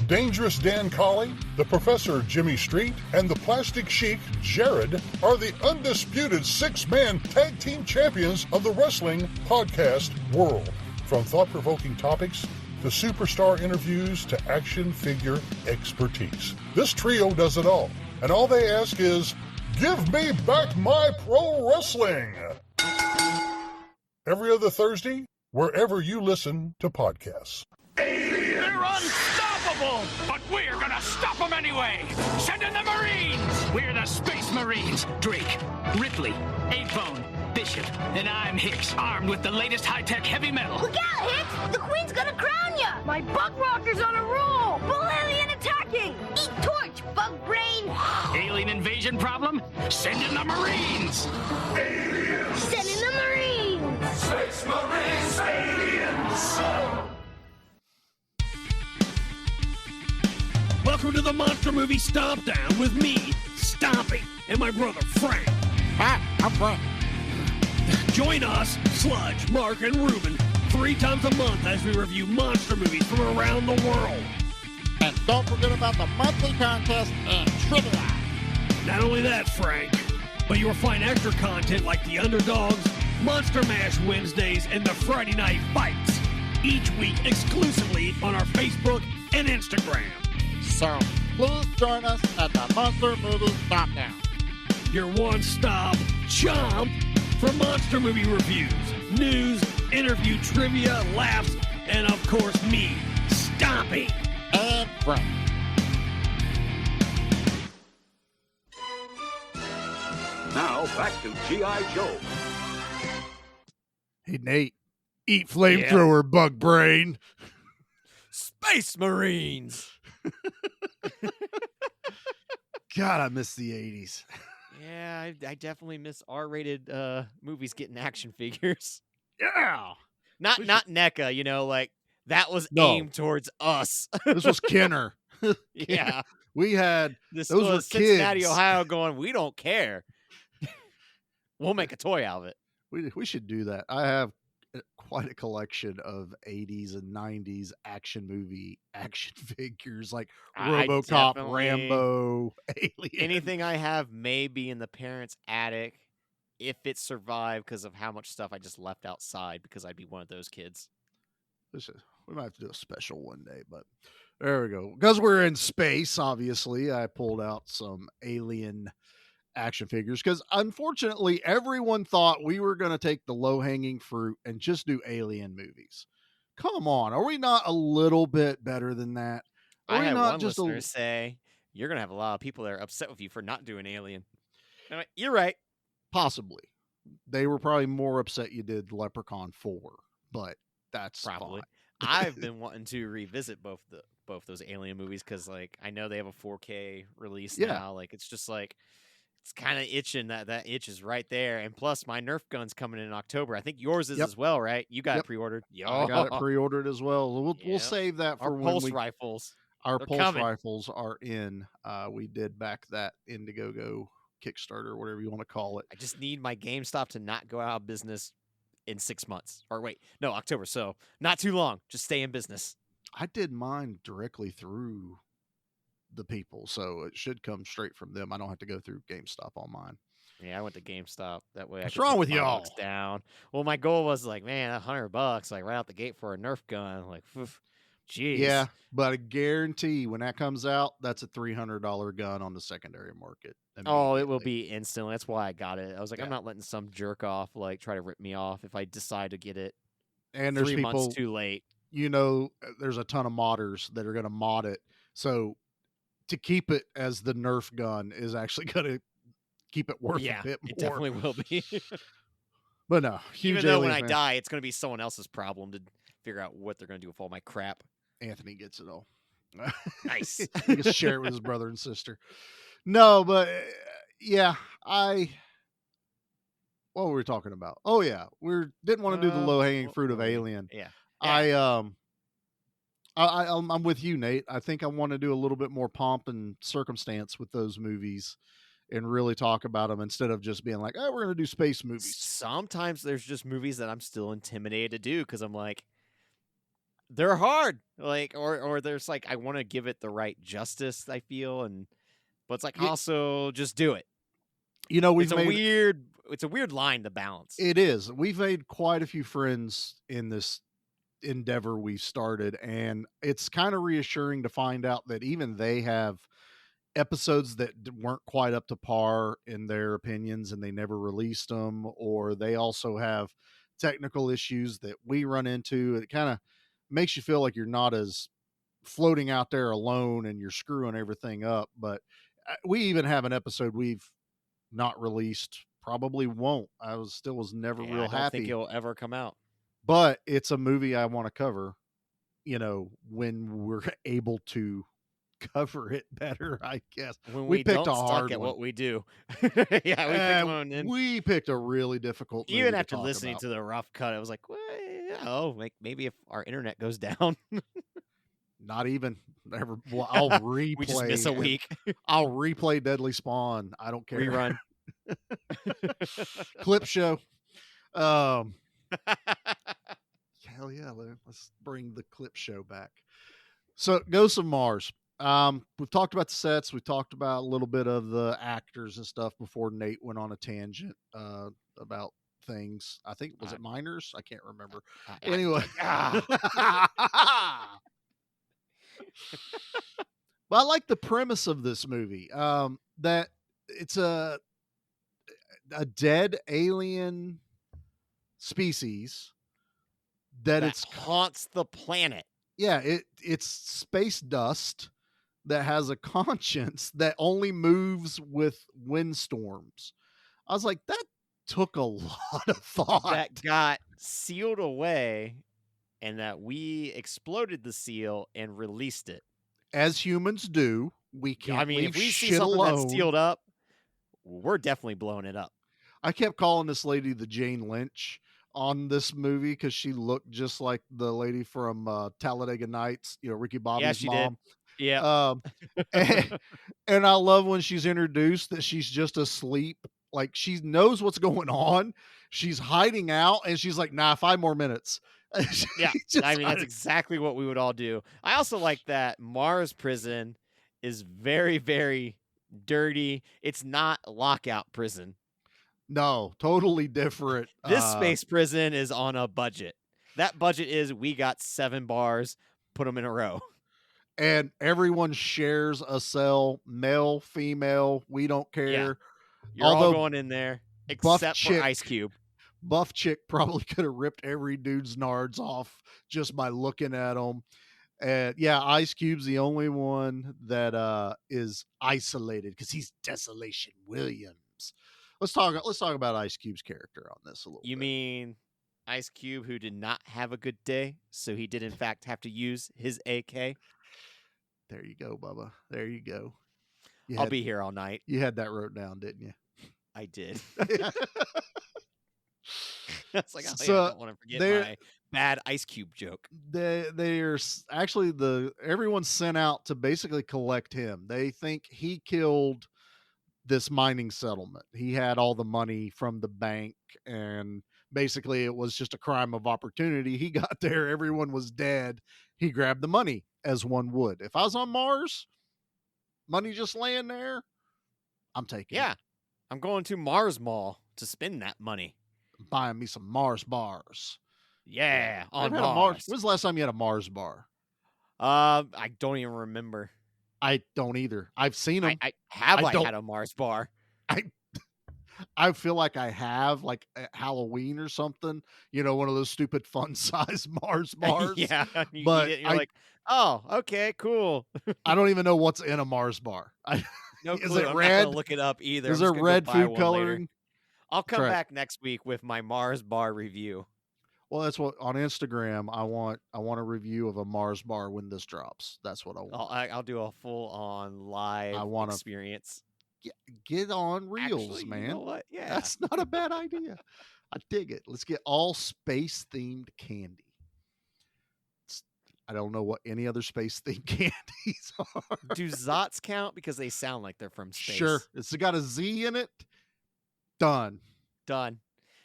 Dangerous Dan Colley, the Professor Jimmy Street, and the Plastic Sheik Jared are the undisputed six-man tag team champions of the wrestling podcast world. From thought-provoking topics to superstar interviews to action figure expertise. This trio does it all, and all they ask is, give me back my pro wrestling! Every other Thursday, wherever you listen to podcasts. They're unstoppable, but we're gonna stop them anyway. Send in the Marines. We're the Space Marines. Drake, Ripley, 8-Bone, Bishop, and I'm Hicks, armed with the latest high-tech heavy metal. Look out, Hicks! The Queen's gonna crown ya! My bug rocker's on a roll! Bull alien attacking! Eat torch, bug brain! Alien invasion problem? Send in the Marines. Aliens. Send in the Marines! Space Marines. Aliens. Welcome to the Monster Movie Stomp Down with me, Stompy, and my brother Frank. Hi, I'm Frank. Join us, Sludge, Mark, and Ruben 3 times a month as we review monster movies from around the world. And don't forget about the monthly contest and trivia. Not only that, Frank, but you will find extra content like the Underdogs, Monster Mash Wednesdays, and the Friday Night Fights, each week exclusively on our Facebook and Instagram. So please join us at the Monster Movie Stomp Down. Your one-stop chomp for monster movie reviews, news, interview, trivia, laughs, and of course me, Stompy. And Frank. Now back to G.I. Joe. Hey Nate, eat flamethrower, bug brain. Space Marines. God, I miss the 80s. Yeah, I definitely miss R-rated movies getting action figures. Yeah. Not NECA, you know, like that was No. aimed towards us. This was Kenner. Yeah. We had This those was were Cincinnati, kids. Ohio going, we don't care. We'll make a toy out of it. We should do that. I have quite a collection of 80s and 90s action movie action figures like I RoboCop, definitely- Rambo, Alien. Anything I have may be in the parents' attic if it survived because of how much stuff I just left outside because I'd be one of those kids. We might have to do a special one day, but there we go. Because we're in space, obviously, I pulled out some Alien action figures because unfortunately everyone thought we were going to take the low-hanging fruit and just do Alien movies. Come on, are we not a little bit better than that? Are I we had not one just listener say, you're going to have a lot of people that are upset with you for not doing Alien. And I'm like, you're right. possibly? They were probably more upset you did Leprechaun 4, but that's Probably. fine. I've been wanting to revisit both both those Alien movies because, like, I know they have a 4K release Yeah. now. Like, it's just like it's kind of itching. That itch is right there. And plus, my Nerf gun's coming in October. I think yours is Yep. as well, right? You got Yep. it pre-ordered. I got it pre-ordered as well. We'll Yep. save that Our for when pulse rifles. our They're pulse coming. rifles are in. We did back that Indiegogo Kickstarter, whatever you want to call it. I just need my GameStop to not go out of business in 6 months. Or wait, no, October. So not too long. Just stay in business. I did mine directly through the people, so it should come straight from them. I don't have to go through GameStop on mine. Yeah, I went to GameStop. That way, What's I could wrong put with $5 y'all? down. Well, my goal was like, man, $100, like right out the gate for a Nerf gun. Like, jeez. Yeah, but I guarantee when that comes out, that's a $300 gun on the secondary market. Oh, it will immediately. be instantly. That's why I got it. I was like, I'm Yeah. not letting some jerk off like try to rip me off if I decide to get it And there's 3 people, months too late. There's a ton of modders that are going to mod it. So to keep it as the Nerf gun is actually going to keep it worth Yeah, a bit more. it definitely will be. But no, huge Even though when Aliens I fan. die, it's going to be someone else's problem to figure out what they're going to do with all my crap. Anthony gets it all. Nice. He gets to share it with his brother and sister. No, but yeah, what were we talking about? Oh yeah, we didn't want to do the low hanging fruit of Alien. Yeah. I'm with you, Nate. I think I want to do a little bit more pomp and circumstance with those movies and really talk about them instead of just being like, oh, we're going to do space movies. Sometimes there's just movies that I'm still intimidated to do because I'm like, they're hard. Like, or there's like, I want to give it the right justice, I feel. But it's like, also just do it. It's a weird line to balance. It is. We've made quite a few friends in this endeavor we started, and it's kind of reassuring to find out that even they have episodes that weren't quite up to par in their opinions and they never released them, or they also have technical issues that we run into. It kind of makes you feel like you're not as floating out there alone and you're screwing everything up. But we even have an episode we've not released, probably won't. I was never real happy. I don't think it'll ever come out. But it's a movie I want to cover, when we're able to cover it better, I guess. When we picked don't a hard suck at one. what we do. Yeah, we picked one. And we picked a really difficult movie even to after talk listening about. to the rough cut, I was like, well, maybe if our internet goes down. Not even. I'll replay. We just miss a week. I'll replay Deadly Spawn. I don't care. Rerun. Clip show. Hell yeah, let's bring the clip show back. So Ghosts of Mars. We've talked about the sets. We talked about a little bit of the actors and stuff before Nate went on a tangent about things. I think was it minors? I can't remember. Anyway. But I like the premise of this movie. That it's a dead alien species that haunts the planet. Yeah, it's space dust that has a conscience that only moves with windstorms. I was like, that took a lot of thought. That got sealed away, and that we exploded the seal and released it. As humans do. We can't. I mean, leave if we see shit something alone. that's sealed up, we're definitely blowing it up. I kept calling this lady the Jane Lynch on this movie because she looked just like the lady from Talladega Nights, Ricky Bobby's mom. Did. Yeah. And I love when she's introduced that she's just asleep. Like she knows what's going on. She's hiding out and she's like, nah, 5 more minutes. Yeah. I mean, that's exactly what we would all do. I also like that Mars prison is very, very dirty. It's not lockout prison. No, totally different. This space prison is on a budget. That budget is we got 7 bars, put them in a row. And everyone shares a cell, male, female, we don't care. Yeah. You're all going in there, except for Ice Cube. Buff chick probably could have ripped every dude's nards off just by looking at them. And yeah, Ice Cube's the only one that is isolated because he's Desolation Williams. Let's talk about Ice Cube's character on this a little bit. You mean Ice Cube, who did not have a good day, so he did in fact have to use his AK? There you go, Bubba. There you go. I'll be here all night. You had that wrote down, didn't you? I did. It's like, oh, So, yeah, I don't want to forget my bad Ice Cube joke. They're actually everyone's sent out to basically collect him. They think he killed this mining settlement. He had all the money from the bank, and basically it was just a crime of opportunity. He got there, everyone was dead. He grabbed the money, as one would. If I was on Mars, money just laying there, I'm taking it. I'm going to Mars Mall to spend that money. Buying me some Mars bars. On Mars. When's the last time you had a Mars bar? I don't even remember. I don't either. I've seen them. I had a Mars bar. I feel like I have, like at Halloween or something, one of those stupid fun size Mars bars. Yeah. You but eat it, you're like, oh, okay, cool. I don't even know what's in a Mars bar. No clue. Is it I'm red? not gonna look it up either. Is there red food coloring? Later. I'll come back next week with my Mars bar review. Well, that's what on Instagram I want a review of a Mars bar when this drops. That's what I want. I'll do a full on live experience. Get on reels, Actually, man. You know what? Yeah, that's not a bad idea. I dig it. Let's get all space themed candy. I don't know what any other space themed candies are. Do Zots count because they sound like they're from space? Sure. It's got a Z in it. Done. I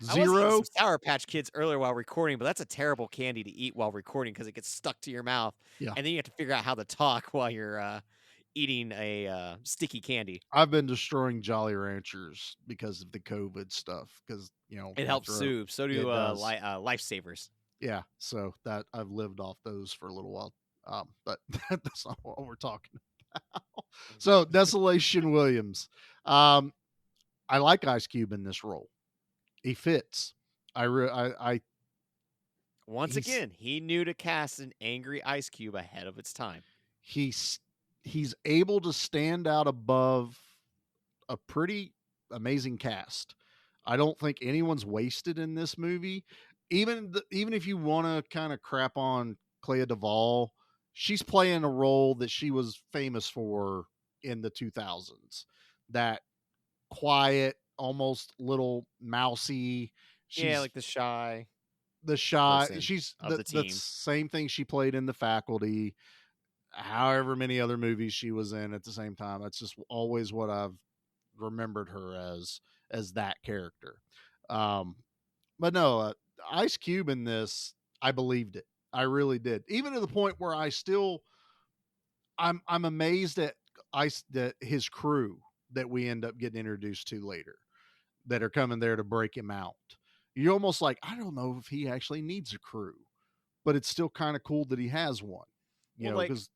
was Zero. eating some Sour Patch Kids earlier while recording, but that's a terrible candy to eat while recording because it gets stuck to your mouth. Yeah. And then you have to figure out how to talk while you're eating a sticky candy. I've been destroying Jolly Ranchers because of the COVID stuff. Because it helps soothe. So do Lifesavers. Yeah, so that I've lived off those for a little while. But that's not what we're talking about. So Desolation Williams. I like Ice Cube in this role. He fits. Once again, he knew to cast an angry Ice Cube ahead of its time. He's able to stand out above a pretty amazing cast. I don't think anyone's wasted in this movie. Even if you want to kind of crap on Clea Duvall, she's playing a role that she was famous for in the 2000s. That quiet, almost little mousy. Like the shy. She's the same thing she played in The Faculty. However many other movies she was in at the same time. That's just always what I've remembered her as that character. But no, Ice Cube in this, I believed it. I really did. Even to the point where I'm amazed at that his crew that we end up getting introduced to later that are coming there to break him out. You're almost like, I don't know if he actually needs a crew, but it's still kind of cool that he has one. Because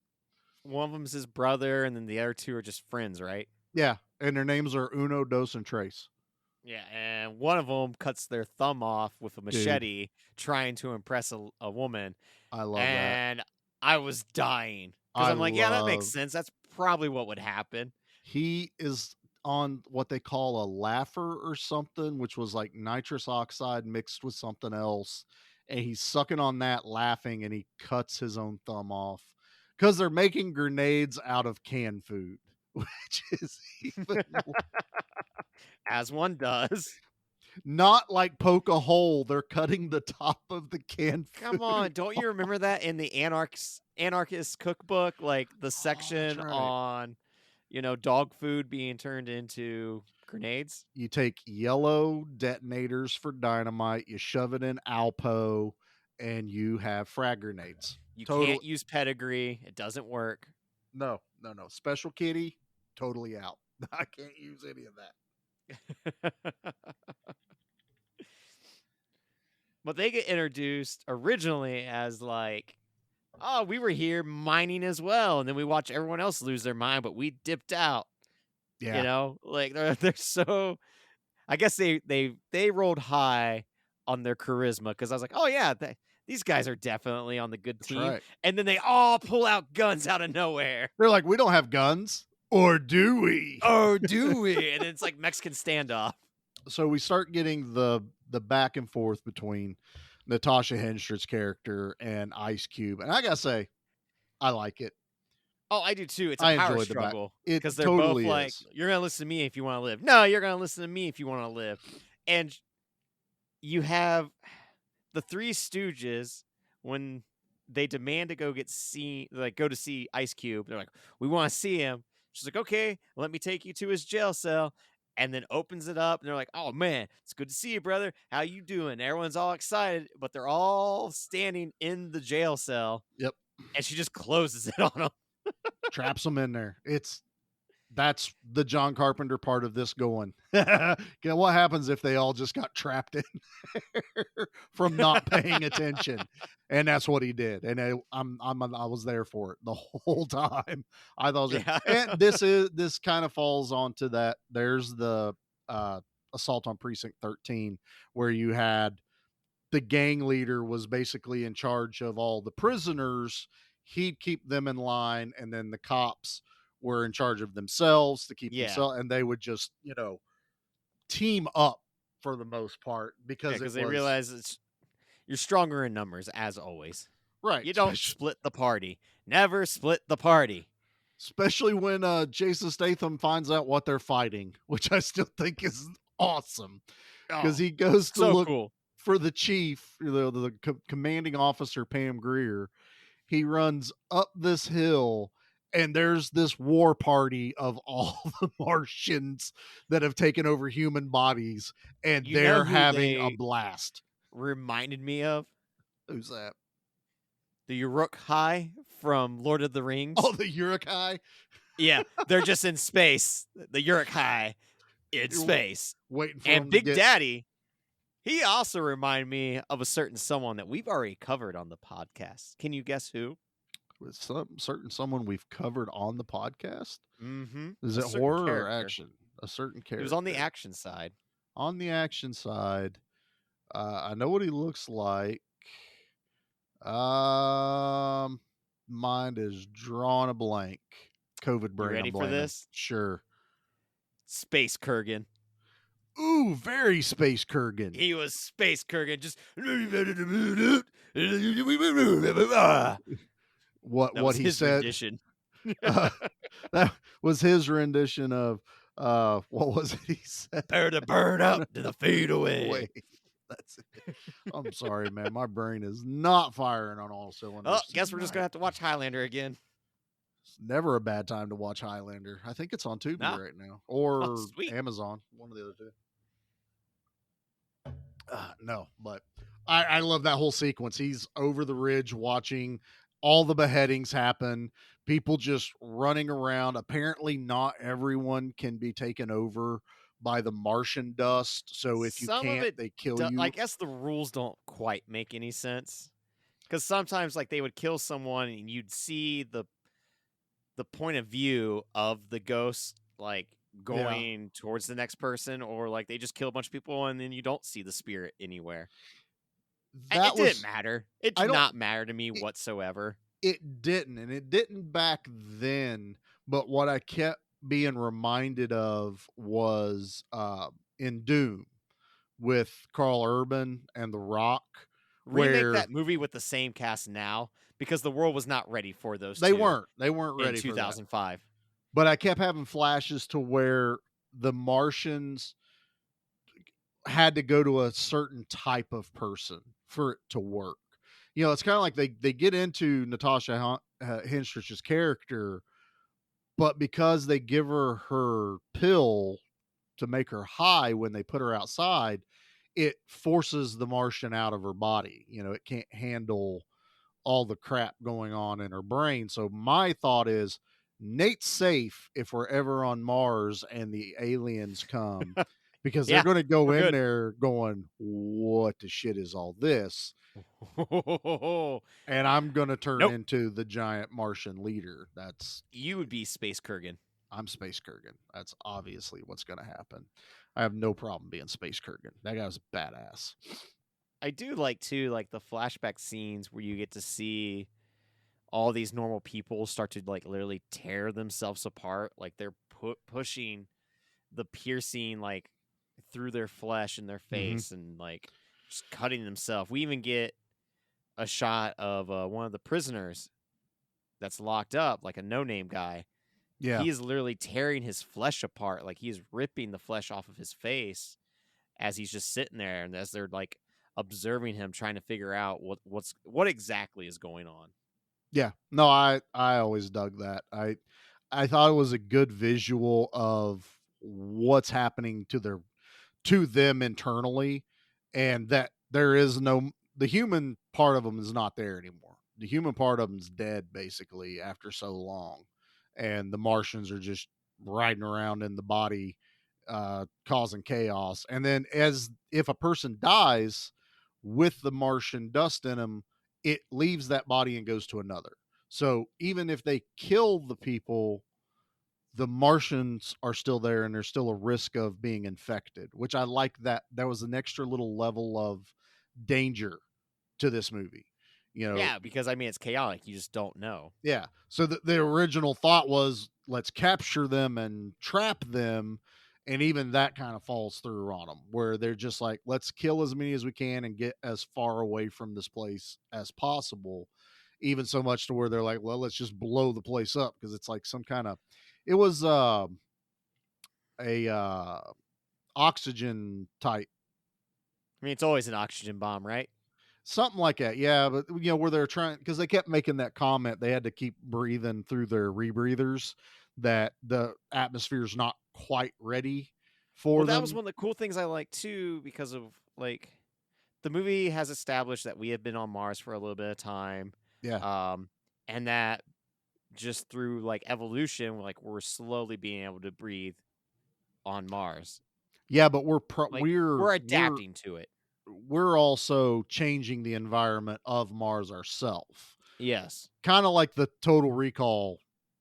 one of them's his brother, and then the other two are just friends, right? Yeah, and their names are Uno, Dos, and Tres. Yeah, and one of them cuts their thumb off with a machete trying to impress a woman. I love that. And I was dying. Because I'm like, yeah, that makes sense. That's probably what would happen. He is on what they call a laugher or something, which was like nitrous oxide mixed with something else. And he's sucking on that, laughing, and he cuts his own thumb off because they're making grenades out of canned food, which is even as one does. Not like poke a hole. They're cutting the top of the canned food. Come on. Don't you remember that in the anarchist cookbook? Like the section on, dog food being turned into grenades? You take yellow detonators for dynamite, you shove it in Alpo, and you have frag grenades. You can't use pedigree. It doesn't work. No. Special kitty, totally out. I can't use any of that. But they get introduced originally as like, oh, we were here mining as well, and then we watch everyone else lose their mind, but we dipped out. Yeah, like they're so. I guess they rolled high on their charisma because I was like, oh yeah, these guys are definitely on the good team. Right. And then they all pull out guns out of nowhere. They're like, we don't have guns, or do we? Or do we? And it's like Mexican standoff. So we start getting the back and forth between Natasha Henstridge's character and Ice Cube. And I got to say, I like it. Oh, I do too. It's a I power enjoyed the back. struggle It because they're totally both like, is. "You're gonna listen to me if you want to live." No, you're gonna listen to me if you want to live. And you have the Three Stooges when they demand to go go to see Ice Cube. They're like, "We want to see him." She's like, "Okay, let me take you to his jail cell." And then opens it up, and they're like, "Oh man, it's good to see you, brother. How you doing?" Everyone's all excited, but they're all standing in the jail cell. Yep. And she just closes it on them. Traps them in there. That's the John Carpenter part of this going. What happens if they all just got trapped in there from not paying attention? And that's what he did. And I was there for it the whole time. I thought, and this kind of falls onto that. There's the assault on Precinct 13, where you had the gang leader was basically in charge of all the prisoners. He'd keep them in line, and then the cops were in charge of themselves to keep themselves, and they would just, team up for the most part because they realize you're stronger in numbers, as always. Right. You don't split the party. Never split the party. Especially when Jason Statham finds out what they're fighting, which I still think is awesome. Because he goes to look for the chief, the commanding officer, Pam Grier. He runs up this hill, and there's this war party of all the Martians that have taken over human bodies, and they're having a blast. Reminded me of? Who's that? The Uruk-hai from Lord of the Rings. Oh, the Uruk-hai? Yeah, they're just in space. The Uruk-hai in space. Waiting for and Big Daddy, he also reminded me of a certain someone that we've already covered on the podcast. Can you guess who? With someone we've covered on the podcast? Mm-hmm. Is it horror or action? A certain character. It was on the action side. On the action side, I know what he looks like. Mind is drawn a blank. COVID brain. You ready for this? Sure. Space Kurgan. Ooh, very Space Kurgan. He was Space Kurgan. Just what he said. Rendition. That was his rendition of what was it he said? Better to burn up to the fade away. That's it. I'm sorry, man. My brain is not firing on all cylinders. Oh, guess we're just gonna have to watch Highlander again. It's never a bad time to watch Highlander. I think it's on Tubi right now, or Amazon, one of the other two. No, but I love that whole sequence. He's over the ridge watching all the beheadings happen. People just running around. Apparently, not everyone can be taken over by the Martian dust. So if you can't, they kill you. I guess the rules don't quite make any sense. Because sometimes they would kill someone and you'd see the point of view of the ghost going towards the next person, or they just kill a bunch of people and then you don't see the spirit anywhere. It didn't matter. It did not matter to me whatsoever. It didn't, and it didn't back then. But what I kept being reminded of was in Doom with Carl Urban and The Rock. Remake that movie with the same cast now, because the world was not ready for those. They weren't ready in 2005. But I kept having flashes to where the Martians had to go to a certain type of person for it to work. It's kind of like they get into Natasha Henstrich's character, but because they give her pill to make her high when they put her outside, it forces the Martian out of her body. It can't handle all the crap going on in her brain. So my thought is, Nate's safe if we're ever on Mars and the aliens come, because they're going to go in there going, what the shit is all this? And I'm going to turn into the giant Martian leader. You would be Space Kurgan. I'm Space Kurgan. That's obviously what's going to happen. I have no problem being Space Kurgan. That guy was badass. I do like the flashback scenes where you get to see all these normal people start to literally tear themselves apart. They're pushing the piercing through their flesh and their face, and just cutting themselves. We even get a shot of one of the prisoners that's locked up, like a no-name guy. Yeah. He is literally tearing his flesh apart. Like he's ripping the flesh off of his face as he's just sitting there, and as they're like observing him, trying to figure out what exactly is going on. Yeah. No, I always dug that. I thought it was a good visual of what's happening to them internally, and that there is the human part of them is not there anymore. The human part of them's dead basically after so long, and the Martians are just riding around in the body, causing chaos. And then, as if a person dies with the Martian dust in them, it leaves that body and goes to another. So even if they kill the people, the Martians are still there, and there's still a risk of being infected, which I like. That was an extra little level of danger to this movie. Yeah, because I mean, it's chaotic. You just don't know. Yeah. So the original thought was, let's capture them and trap them. And even that kind of falls through on them, where they're just like, let's kill as many as we can and get as far away from this place as possible. Even so much to where they're like, well, let's just blow the place up, because it's like some kind of, it was a oxygen type. I mean, it's always an oxygen bomb, right? Something like that. Yeah. But where they're trying, because they kept making that comment, they had to keep breathing through their rebreathers, that the atmosphere is not quite ready for them. That was one of the cool things I like too, because of like the movie has established that we have been on Mars for a little bit of time. Yeah. And that just through like evolution, like we're slowly being able to breathe on Mars. Yeah, but we're adapting to it. We're also changing the environment of Mars ourselves. Yes. Kind of like the Total Recall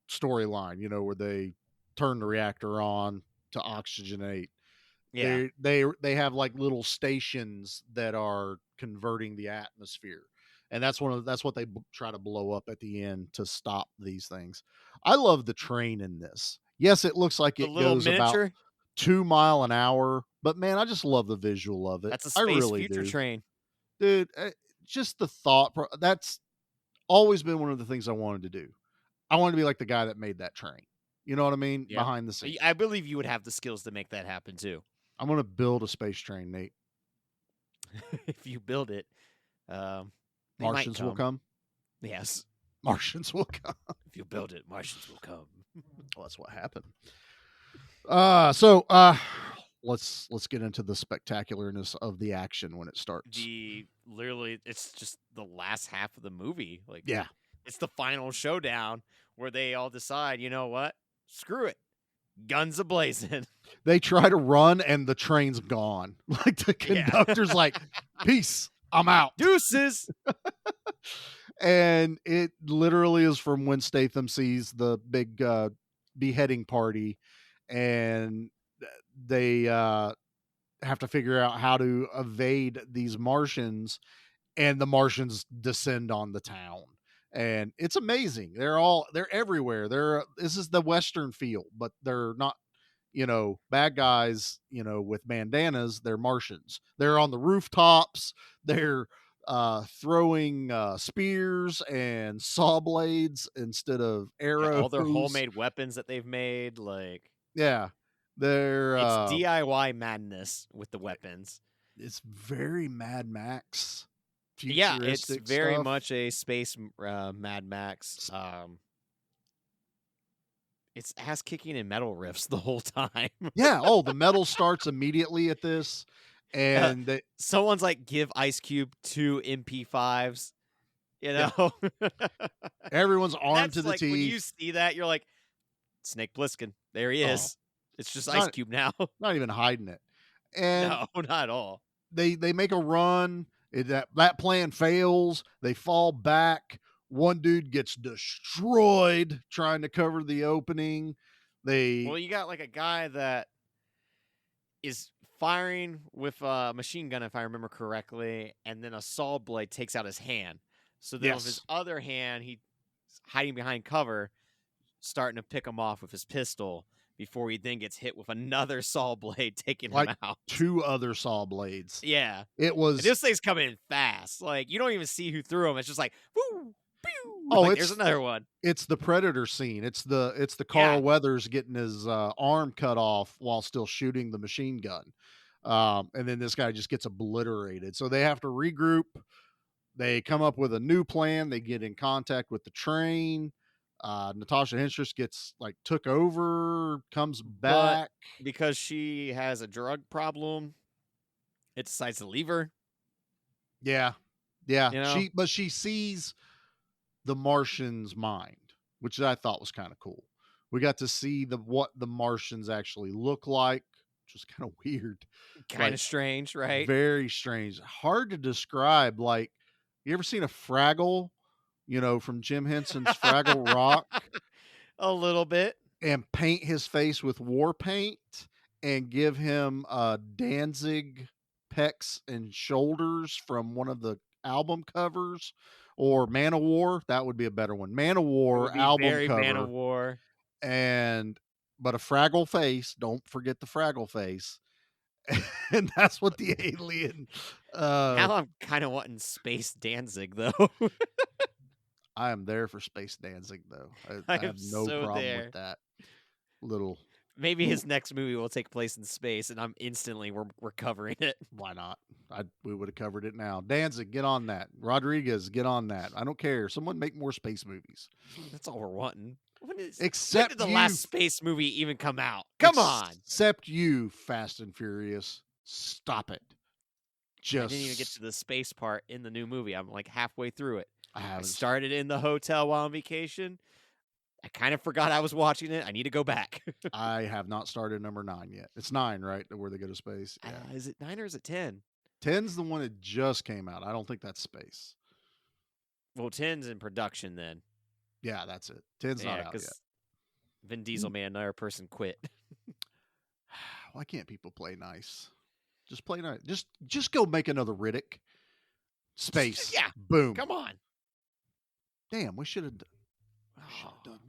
storyline, where they turn the reactor on to oxygenate. Yeah. They have like little stations that are converting the atmosphere. And that's what they try to blow up at the end to stop these things. I love the train in this. Yes, it looks like it goes miniature? about 2 miles an hour, but man, I just love the visual of it. That's a space future do. train. Dude, just the thought, that's always been one of the things I wanted to do. I wanted to be like the guy that made that train. You know what I mean? Yeah. Behind the scenes. I believe you would have the skills to make that happen too. I'm going to build a space train, Nate. If you build it, Martians will come. Yes. Martians will come. If you build it, Martians will come. Well, that's what happened. Let's get into the spectacularness of the action when it starts. Literally, it's just the last half of the movie. Like, yeah, it's the final showdown where they all decide, you know what? Screw it. Guns a-blazing. They try to run and the train's gone. Like the conductor's like, peace, I'm out. Deuces. And it literally is from when Statham sees the big beheading party, and they have to figure out how to evade these Martians, and the Martians descend on the town. And it's amazing. They're everywhere. This is the Western feel, but they're not, bad guys, with bandanas. They're Martians. They're on the rooftops. They're throwing spears and saw blades instead of arrows. Yeah, all their homemade weapons that they've made. Like, yeah, they're it's DIY madness with the weapons. It's very Mad Max. Yeah, it's very stuff. much a space Mad Max. It's ass kicking and metal riffs the whole time. Yeah. Oh, the metal starts immediately at this, and someone's like, give Ice Cube 2 MP5s. You know, everyone's armed to the like, teeth. When you see that, you're like, Snake Plissken, there he is. It's just Ice Cube now. Not even hiding it. And no, not at all. They make a run. That plan fails. They fall back. One dude gets destroyed trying to cover the opening. Well, you got like a guy that is firing with a machine gun, if I remember correctly, and then a saw blade takes out his hand. So then with his other hand, he's hiding behind cover, starting to pick him off with his pistol before he then gets hit with another saw blade, taking him out. 2 other saw blades. Yeah. It was... And this thing's coming in fast. Like, you don't even see who threw him. It's just like, woo, Oh, Like, it's there's another one. It's the Predator scene. It's the Carl Weathers getting his arm cut off while still shooting the machine gun. And then this guy just gets obliterated. So they have to regroup. They come up with a new plan. They get in contact with the train. Natasha Henstridge gets took over, comes back. But because she has a drug problem, it decides to leave her. Yeah. Yeah. You know? She sees the Martian's mind, which I thought was kind of cool. We got to see what the Martians actually look like, which was kind of weird. Kind of strange, right? Very strange. Hard to describe. Like, you ever seen a Fraggle, from Jim Henson's Fraggle Rock? A little bit. And paint his face with war paint and give him Danzig pecs and shoulders from one of the album covers, or Man of War. That would be a better one. Man of War album very cover. Man of War. But a Fraggle face. Don't forget the Fraggle face. And that's what the alien. Now I'm kind of wanting Space Danzig, though. I am there for Space Danzig, though. I have no problem with that. Little. Maybe his next movie will take place in space, and we're covering it. Why not? We would have covered it now. Danzig, get on that. Rodriguez, get on that. I don't care. Someone make more space movies. That's all we're wanting. When did the last space movie even come out? Come on. Except you, Fast and Furious. Stop it. I didn't even get to the space part in the new movie. I'm halfway through it. I started in the hotel while on vacation. I kind of forgot I was watching it. I need to go back. I have not started number 9 yet. It's 9, right? Where they go to space. Yeah. Is it 9 or is it 10? 10's the one that just came out. I don't think that's space. Well, 10's in production then. Yeah, that's it. 10's not out yet. Vin Diesel made another person quit. Why can't people play nice? Just play nice. Just go make another Riddick. Space. Yeah. Boom. Come on. Damn, we should have done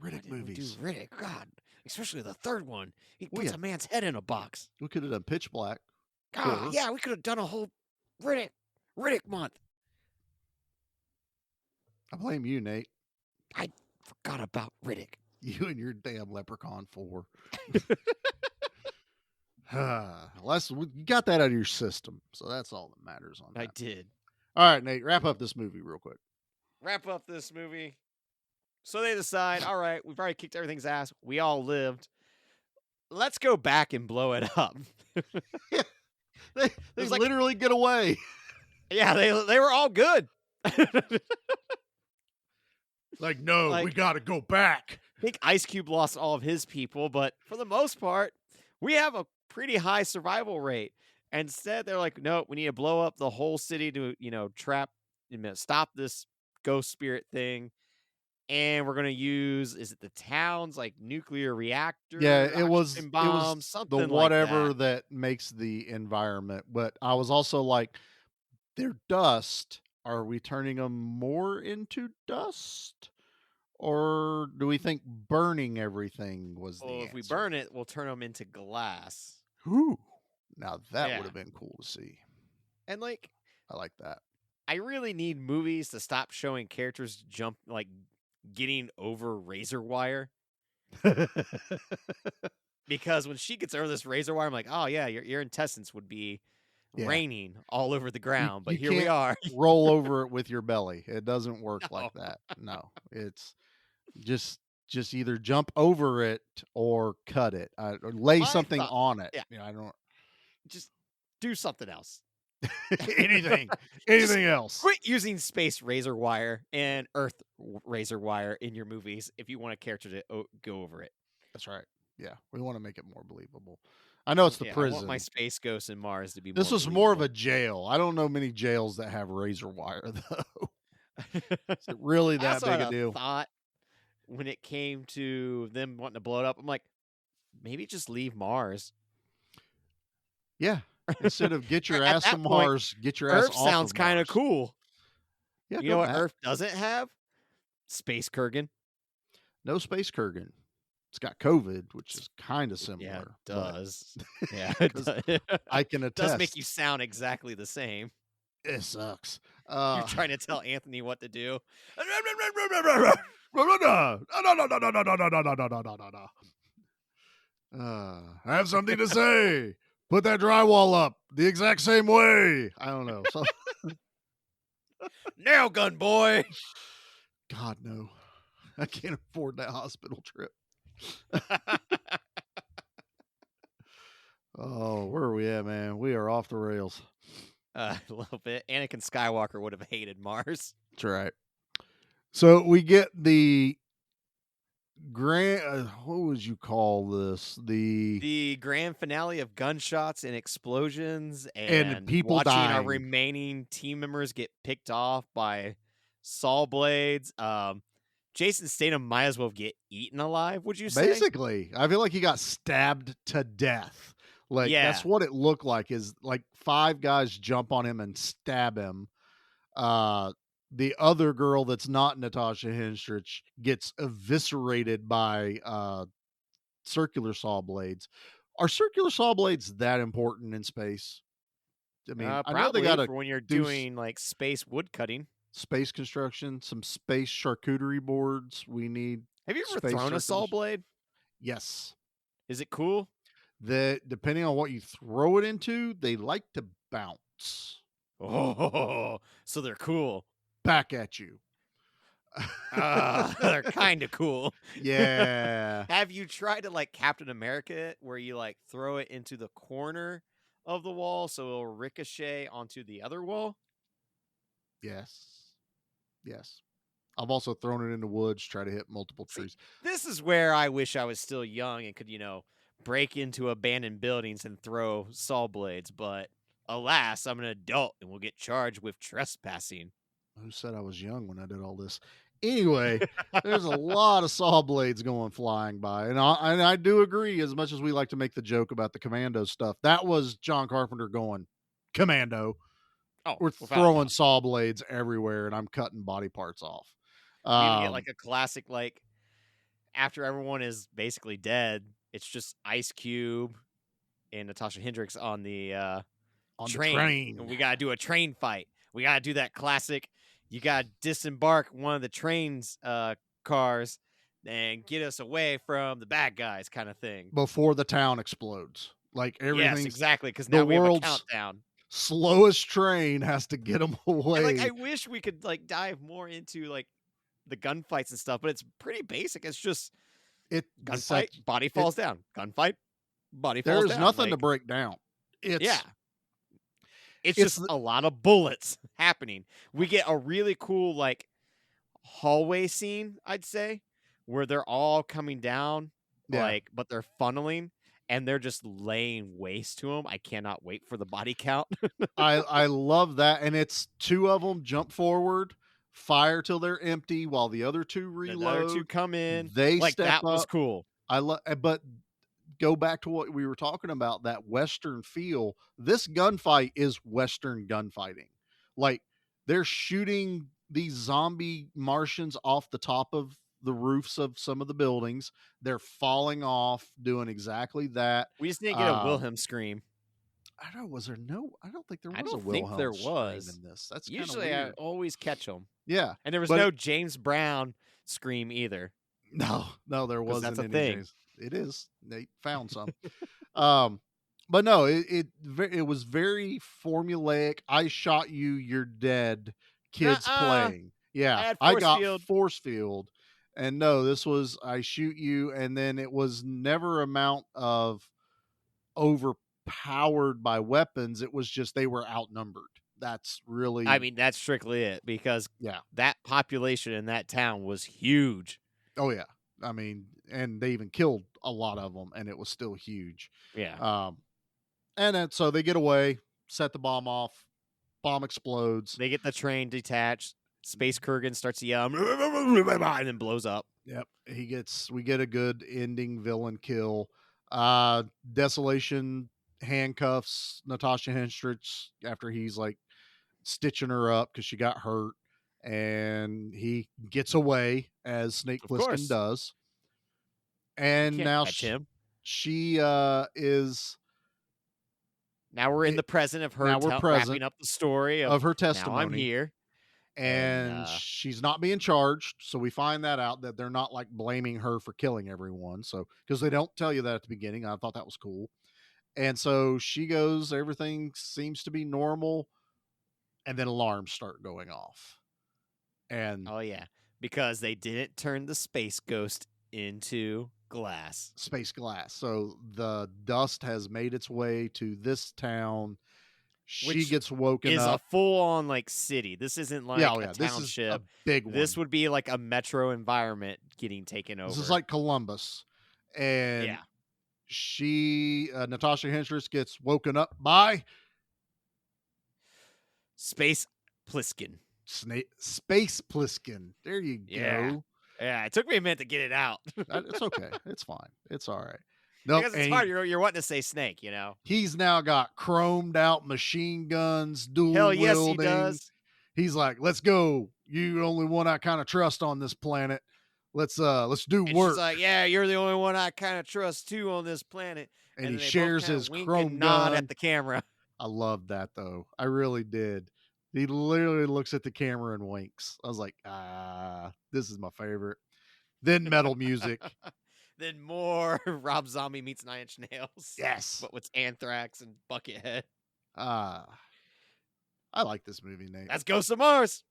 Riddick movies. Do Riddick, God, especially the third one. He puts a man's head in a box. We could have done Pitch Black. God, yeah, we could have done a whole Riddick month. I blame you, Nate. I forgot about Riddick. You and your damn Leprechaun 4. You got that out of your system, so that's all that matters on that. I did. All right, Nate, wrap up this movie real quick. So they decide, all right, we've already kicked everything's ass. We all lived. Let's go back and blow it up. They literally get away. Yeah, they were all good. No, we got to go back. I think Ice Cube lost all of his people, but for the most part, we have a pretty high survival rate. Instead, they're like, no, we need to blow up the whole city to, stop this ghost spirit thing. And we're going to use, is it the town's nuclear reactor? Yeah, it was something the whatever that makes the environment. But I was also like, they're dust. Are we turning them more into dust? Or do we think burning everything was the answer? If we burn it, we'll turn them into glass. Ooh. Now that would have been cool to see. And I like that. I really need movies to stop showing characters getting over razor wire. Because when she gets over this razor wire, I'm like, oh yeah, your intestines would be raining all over the ground. But here we are. Roll over it with your belly. It doesn't work like that. No, it's just either jump over it or cut it. Or lay something on it. Yeah. I don't. Just do something else. anything else. Quit using space razor wire and earth razor wire in your movies if you want a character to go over it. That's right. Yeah, we want to make it more believable. I know it's the prison. I want my space ghosts in Mars to be this more was more of a jail. I don't know many jails that have razor wire, though. Is it really that big a deal? Thought when it came to them wanting to blow it up, I'm like, maybe just leave Mars. Yeah. Instead of get your ass to Mars, get your ass off of Mars. Earth sounds kind of cool. Yeah, you know what Earth doesn't have? Space Kurgan. No Space Kurgan. It's got COVID, which is kind of similar. Yeah, it does. Yeah, it does. I can attest. It does make you sound exactly the same. It sucks. You're trying to tell Anthony what to do. I have something to say. Put that drywall up the exact same way. I don't know. So, Nail gun boy. God, no. I can't afford that hospital trip. Oh, where are we at, man? We are off the rails. A little bit. Anakin Skywalker would have hated Mars. That's right. So we get the grand, what would you call this? The grand finale of gunshots and explosions and people watching dying. our remaining team members get picked off by saw blades. Jason Statham might as well get eaten alive, would you say? Basically, I feel like he got stabbed to death. Like, that's what it looked like, is like 5 guys jump on him and stab him. The other girl that's not Natasha Henstridge gets eviscerated by circular saw blades. Are circular saw blades that important in space? I mean, I know they probably got for when you're doing like space wood cutting, space construction, some space charcuterie boards. We need. Have you ever thrown a saw blade? Yes. Is it cool? Depending on what you throw it into, they like to bounce. Oh, so they're cool. Back at you. They're kind of cool. Yeah. Have you tried to like Captain America it, where you like throw it into the corner of the wall so it'll ricochet onto the other wall? Yes. I've also thrown it into woods, try to hit multiple trees. This is where I wish I was still young and could, break into abandoned buildings and throw saw blades. But alas, I'm an adult and will get charged with trespassing. Who said I was young when I did all this? Anyway, there's a lot of saw blades going flying by. And I do agree, as much as we like to make the joke about the commando stuff, that was John Carpenter going, commando. Oh, we're throwing saw blades everywhere, and I'm cutting body parts off. We even get like a classic, like after everyone is basically dead, it's just Ice Cube and Natasha Hendricks on the train. And we got to do a train fight. We got to do that classic. You got to disembark one of the train's cars and get us away from the bad guys kind of thing. Before the town explodes. Like everything's... Yes, exactly, because now we have a countdown. Slowest train has to get them away. And, like, I wish we could like dive more into like the gunfights and stuff, but it's pretty basic. It's just gunfight, body falls down. Gunfight, body falls down. There's nothing to break down. It's just a lot of bullets happening. We get a really cool like hallway scene, I'd say, where they're all coming down, but they're funneling and they're just laying waste to them. I cannot wait for the body count. I love that, and it's 2 of them jump forward, fire till they're empty, while the other 2 reload. The other 2 come in. They like step that up. was cool. But go back to what we were talking about, that Western feel. This gunfight is Western gunfighting. Like, they're shooting these zombie Martians off the top of the roofs of some of the buildings. They're falling off, doing exactly that. We just didn't get a Wilhelm scream. I don't know. Was there no? I don't think there was I don't a Wilhelm think there was scream in this. That's usually I always catch them. Yeah, and there was no James Brown scream either. No, there wasn't. That's a any thing. James. It is. They found some. But no, it was very formulaic. I shot you, you're dead. Kids playing. Yeah, I got force field. And no, this was I shoot you, and then it was never amount of overpowered by weapons. It was just they were outnumbered. That's really... I mean, that's strictly it, because that population in that town was huge. Oh, yeah. I mean, and they even killed a lot of them, and it was still huge. Yeah. And then so they get away, set the bomb off, bomb explodes. They get the train detached. Space Kurgan starts to yell and then blows up. Yep. We get a good ending villain kill. Desolation handcuffs Natasha Henstridge after he's like stitching her up because she got hurt, and he gets away as Snake Plissken does. And now she is... Now we're in the present of her wrapping up the story of her testimony. Now I'm here. and she's not being charged. So we find that out, that they're not like blaming her for killing everyone. So, because they don't tell you that at the beginning. I thought that was cool. And so she goes, everything seems to be normal. And then alarms start going off. And oh yeah, because they didn't turn the space ghost into glass. Space glass. So the dust has made its way to this town. She gets woken is up. A full-on like city. This isn't like a township. This is a big one. This would be like a metro environment getting taken over. This is like Columbus. And she, Natasha Henstridge, gets woken up by Space Pliskin. Space Pliskin. There you go. Yeah, it took me a minute to get it out. It's okay. It's fine. It's all right. No, because it's hard. You're wanting to say snake, you know. He's now got chromed out machine guns, dual Hell wielding. yes, he does. He's like, let's go. You're the only one I kind of trust on this planet. Let's do and work. She's like, yeah, you're the only one I kind of trust too on this planet. And he shares his chrome nod gun at the camera. I love that though. I really did. He literally looks at the camera and winks. I was like, this is my favorite. Then metal music. Then more Rob Zombie meets Nine Inch Nails. Yes. But with Anthrax and Buckethead. I like this movie, Nate. Let's go some Mars.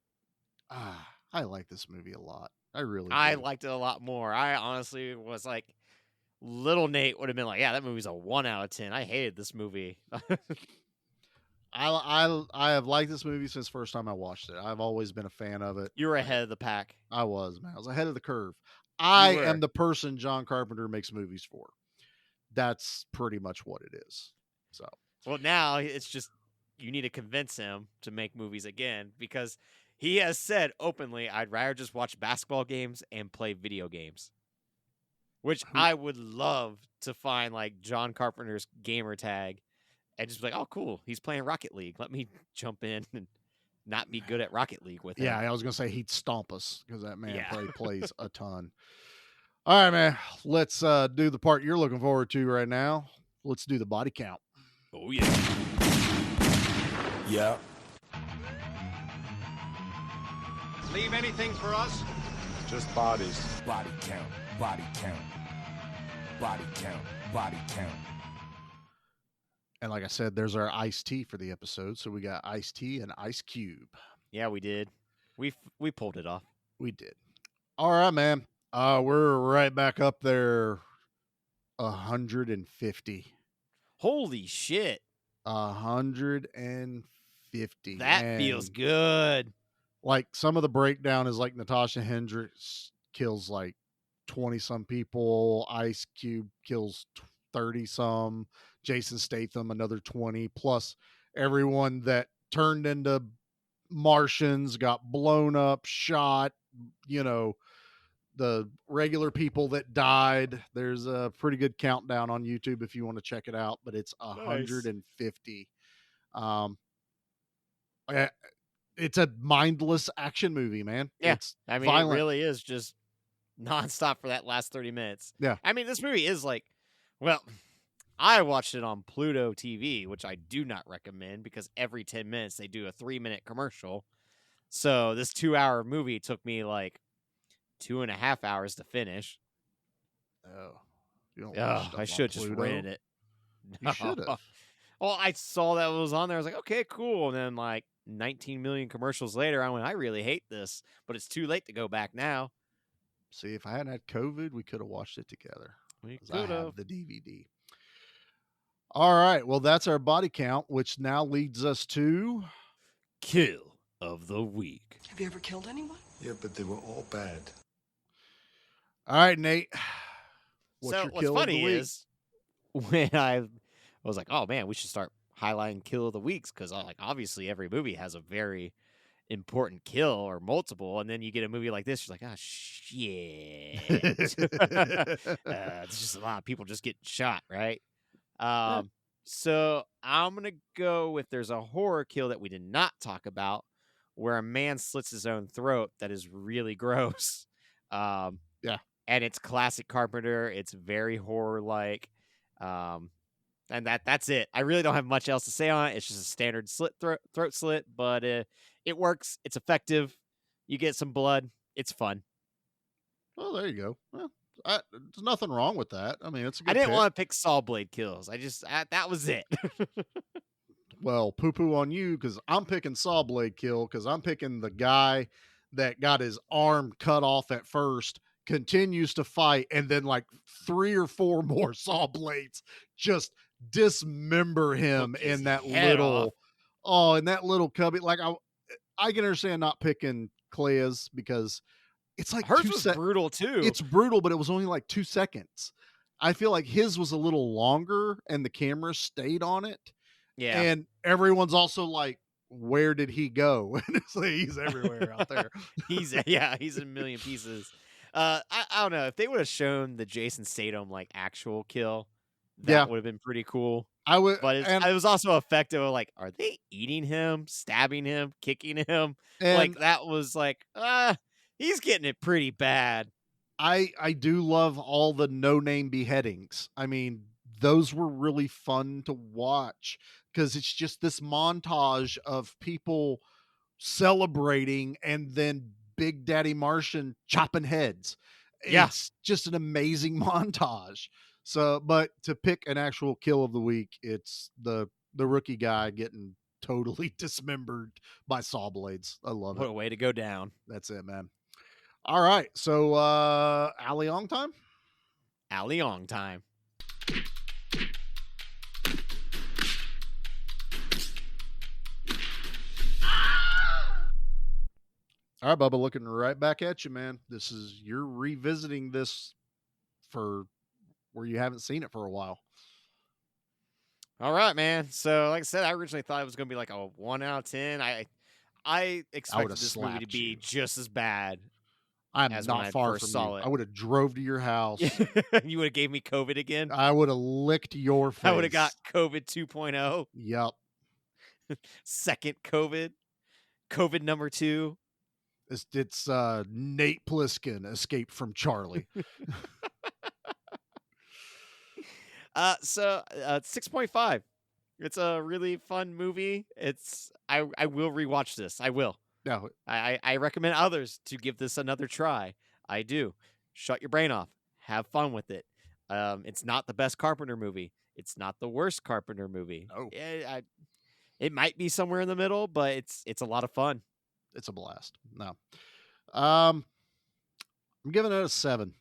I like this movie a lot. I really I do. liked it a lot more. I honestly was like, little Nate would have been like, yeah, that movie's a 1 out of 10. I hated this movie. I have liked this movie since the first time I watched it. I've always been a fan of it. You were ahead of the pack. I was, man. I was ahead of the curve. I am the person John Carpenter makes movies for. That's pretty much what it is. So, well, now it's just you need to convince him to make movies again, because he has said openly, I'd rather just watch basketball games and play video games. Which I would love to find like John Carpenter's gamer tag and just be like, oh, cool. He's playing Rocket League. Let me jump in and not be good at Rocket League with him. Yeah, I was going to say he'd stomp us because that man probably plays a ton. All right, man. Let's do the part you're looking forward to right now. Let's do the body count. Oh, yeah. Yeah. Leave anything for us? Just bodies. Body count. Body count. Body count. Body count. And like I said, there's our iced tea for the episode. So we got iced tea and Ice Cube. Yeah, we did. We pulled it off. We did. All right, man. We're right back up there. 150. Holy shit. 150. That feels good. Like some of the breakdown is like Natasha Hendricks kills like 20 some people. Ice Cube kills 30 some. Jason Statham, another 20, plus everyone that turned into Martians, got blown up, shot, the regular people that died. There's a pretty good countdown on YouTube if you want to check it out, but it's 150. It's a mindless action movie, man. Yeah. It's violent. It really is just nonstop for that last 30 minutes. Yeah. I mean, this movie is like, well, I watched it on Pluto TV, which I do not recommend because every 10 minutes they do a 3-minute commercial. So this 2-hour movie took me like 2.5 hours to finish. Oh, you don't watch stuff I should on just Pluto? rented it. You should have. Well, I saw that it was on there. I was like, okay, cool. And then like 19 million commercials later, I went, I really hate this, but it's too late to go back now. See, if I hadn't had COVID, we could have watched it together. We I could have have the DVD. All right. Well, that's our body count, which now leads us to Kill of the Week. Have you ever killed anyone? Yeah, but they were all bad. All right, Nate. What's funny is when I was like, oh man, we should start highlighting Kill of the Weeks because like obviously every movie has a very important kill or multiple, and then you get a movie like this, you're like, oh shit. It's just a lot of people just getting shot, right? So I'm gonna go with there's a horror kill that we did not talk about where a man slits his own throat that is really gross. And it's classic Carpenter. It's very horror-like. And that's it. I really don't have much else to say on it. It's just a standard throat slit, but It works. It's effective. You get some blood. It's fun. Well, there you go. Well, there's nothing wrong with that. I mean, it's a good I didn't pick. want to pick saw blade kills. That was it. Well, poo-poo on you, because I'm picking saw blade kill, because I'm picking the guy that got his arm cut off at first, continues to fight, and then like 3 or 4 more saw blades just dismember him in that little in that little cubby. Like I can understand not picking Clea's because it's like hers was brutal too. It's brutal, but it was only like 2 seconds. I feel like his was a little longer and the camera stayed on it. Yeah. And everyone's also like, where did he go? And it's like, he's everywhere out there. He's in a million pieces. I don't know if they would have shown the Jason Statham like actual kill. That would have been pretty cool. I would, but it was also effective. Like, are they eating him, stabbing him, kicking him? Like that was like, he's getting it pretty bad. I do love all the no-name beheadings. I mean, those were really fun to watch because it's just this montage of people celebrating and then Big Daddy Martian chopping heads. It's just an amazing montage. So, but to pick an actual kill of the week, it's the rookie guy getting totally dismembered by saw blades. I love it. What a way to go down. That's it, man. All right. So, Alliong time? Alliong time. All right, Bubba, looking right back at you, man. You're revisiting this for where you haven't seen it for a while. All right, man. So, like I said, I originally thought it was going to be like a 1 out of 10. I expected this movie to be just as bad. I'm not far from you. I would have drove to your house. You would have gave me COVID again? I would have licked your face. I would have got COVID 2.0. Yep. Second COVID. COVID number 2. It's Nate Plissken, Escape from Charlie. So 6.5. It's a really fun movie. I will rewatch this. I will. No, I recommend others to give this another try. I do. Shut your brain off. Have fun with it. It's not the best Carpenter movie. It's not the worst Carpenter movie. Oh. It might be somewhere in the middle, but it's a lot of fun. It's a blast. No. I'm giving it a 7.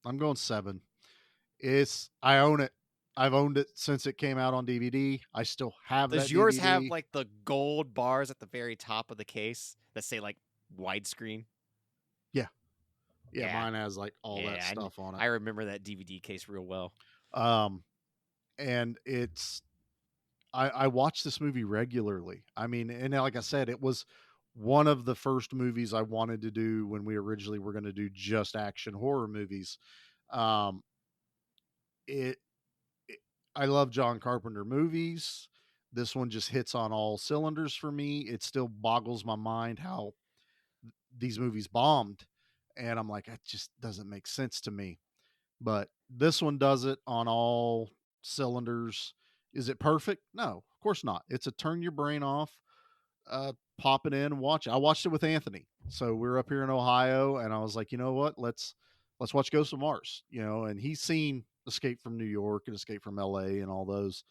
I'm going 7. I own it. I've owned it since it came out on DVD. I still have that. Does yours DVD. have like the gold bars at the very top of the case that say like widescreen? Yeah. Mine has like all that stuff on it. I remember that DVD case real well. And I watch this movie regularly. I mean, and like I said, it was one of the first movies I wanted to do when we originally were going to do just action horror movies. I love John Carpenter movies. This one just hits on all cylinders for me. It still boggles my mind how these movies bombed. And I'm like, it just doesn't make sense to me. But this one does it on all cylinders. Is it perfect? No, of course not. It's a turn your brain off, pop it in and watch it. I watched it with Anthony. So we're up here in Ohio and I was like, you know what? Let's watch Ghost of Mars, and he's seen Escape from New York and Escape from LA and all those.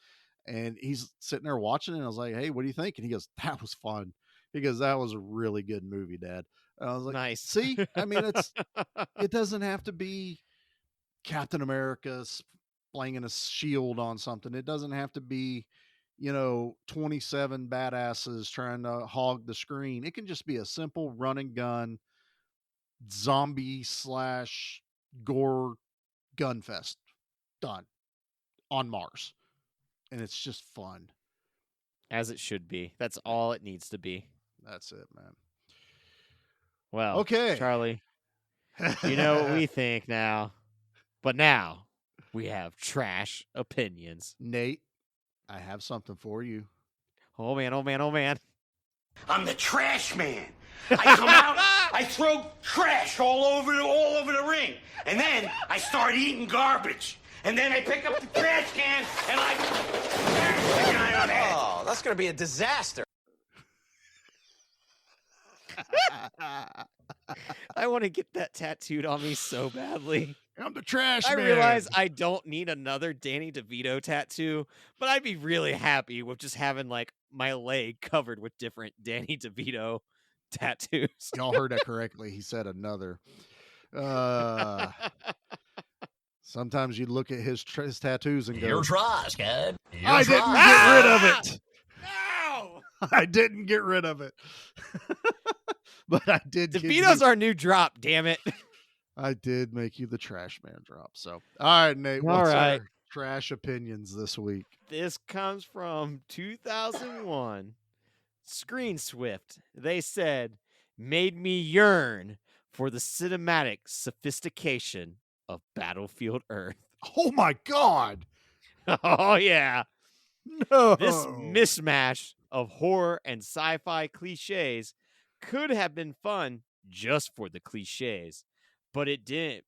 And he's sitting there watching it. And I was like, hey, what do you think? And he goes, that was fun. He goes, that was a really good movie, Dad. And I was like, nice. See, I mean, it doesn't have to be Captain America slinging a shield on something. It doesn't have to be, 27 badasses trying to hog the screen. It can just be a simple run and gun zombie / gore gun fest done on Mars. And it's just fun. As it should be. That's all it needs to be. That's it, man. Well, okay, Charlie, you know what we think now, but now we have trash opinions. Nate, I have something for you. Oh man, oh man, oh man. I'm the trash man. I come out, I throw trash all over the ring, and then I start eating garbage. And then I pick up the trash can and I bash the guy on the head. Oh, that's gonna be a disaster. I want to get that tattooed on me so badly. I'm the trash I man. realize I don't need another Danny DeVito tattoo, but I'd be really happy with just having like my leg covered with different Danny DeVito tattoos. Y'all heard that correctly. He said another. Sometimes you look at his tattoos and go, "You're trash, kid. I didn't get rid of it. No, I didn't get rid of it." But I did. DeVito's our new drop. Damn it! I did make you the trash man drop. So, all right, Nate. What's our trash opinions this week? This comes from 2001. Screen Swift. They said, "Made me yearn for the cinematic sophistication of Battlefield Earth." Oh my God. Oh yeah. No. This mismatch of horror and sci-fi cliches could have been fun just for the cliches, but it didn't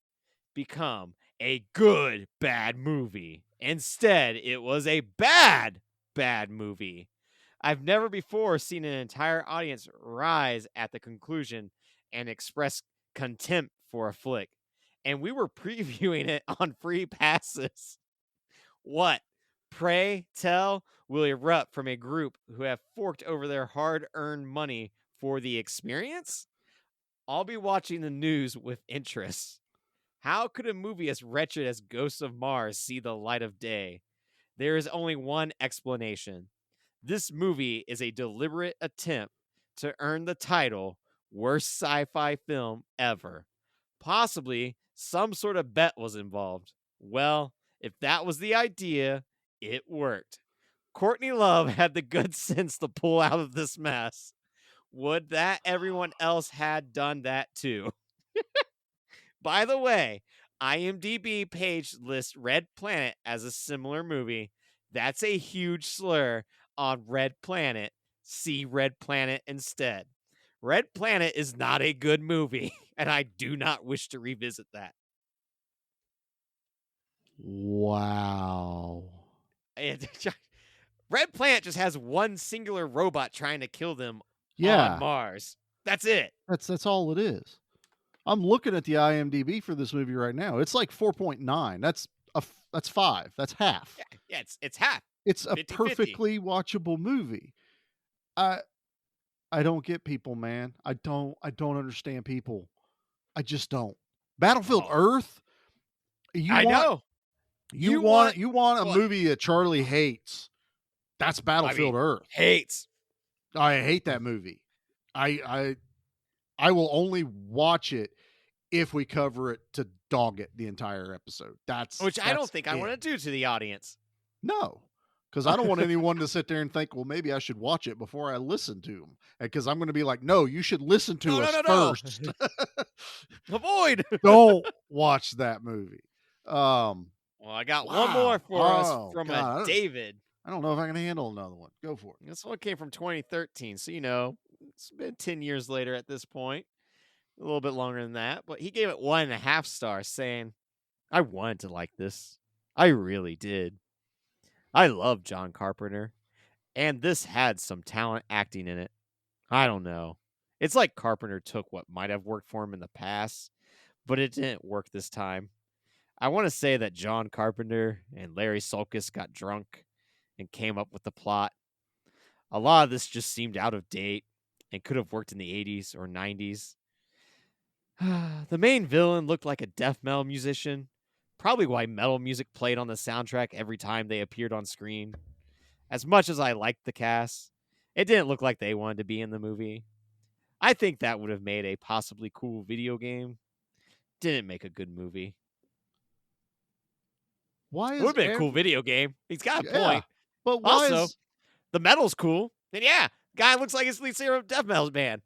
become a good bad movie. Instead, it was a bad movie. I've never before seen an entire audience rise at the conclusion and express contempt for a flick. And we were previewing it on free passes. What, pray tell, will erupt from a group who have forked over their hard-earned money for the experience? I'll be watching the news with interest. How could a movie as wretched as Ghosts of Mars see the light of day? There is only one explanation. This movie is a deliberate attempt to earn the title Worst Sci-Fi Film Ever. Possibly some sort of bet was involved. Well, if that was the idea, it worked. Courtney Love had the good sense to pull out of this mess. Would that everyone else had done that too? By the way, IMDb page lists Red Planet as a similar movie. That's a huge slur on Red Planet. See Red Planet instead. Red Planet is not a good movie, and I do not wish to revisit that. Wow. Red Planet just has one singular robot trying to kill them on Mars. That's it. That's all it is. I'm looking at the IMDb for this movie right now. It's like 4.9. That's 5. That's half. Yeah, it's half. It's a 50-50. Perfectly watchable movie. I don't get people, man. I don't understand people. I just don't. Battlefield Earth. You want a movie that Charlie hates. That's Battlefield Earth. Hates. I hate that movie. I will only watch it if we cover it to dog it the entire episode. That's I don't think I want to do to the audience. No, because I don't want anyone to sit there and think, well, maybe I should watch it before I listen to them. Because I'm going to be like, no, you should listen to us first. Avoid. Don't watch that movie. Well, I got one more for us from David. I don't know if I can handle another one. Go for it. This one came from 2013, so it's been 10 years later at this point. A little bit longer than that, but he gave it 1.5 stars, saying, "I wanted to like this. I really did. I love John Carpenter, and this had some talent acting in it. I don't know. It's like Carpenter took what might have worked for him in the past, but it didn't work this time. I want to say that John Carpenter and Larry Sulkus got drunk and came up with the plot. A lot of this just seemed out of date and could have worked in the 80s or 90s. The main villain looked like a death metal musician, probably why metal music played on the soundtrack every time they appeared on screen. As much as I liked the cast, it didn't look like they wanted to be in the movie. I think that would have made a possibly cool video game. Didn't make a good movie." Why is it would have been a cool video game. He's got a point. But also, the metal's cool. And guy looks like his lead singer of death metal band.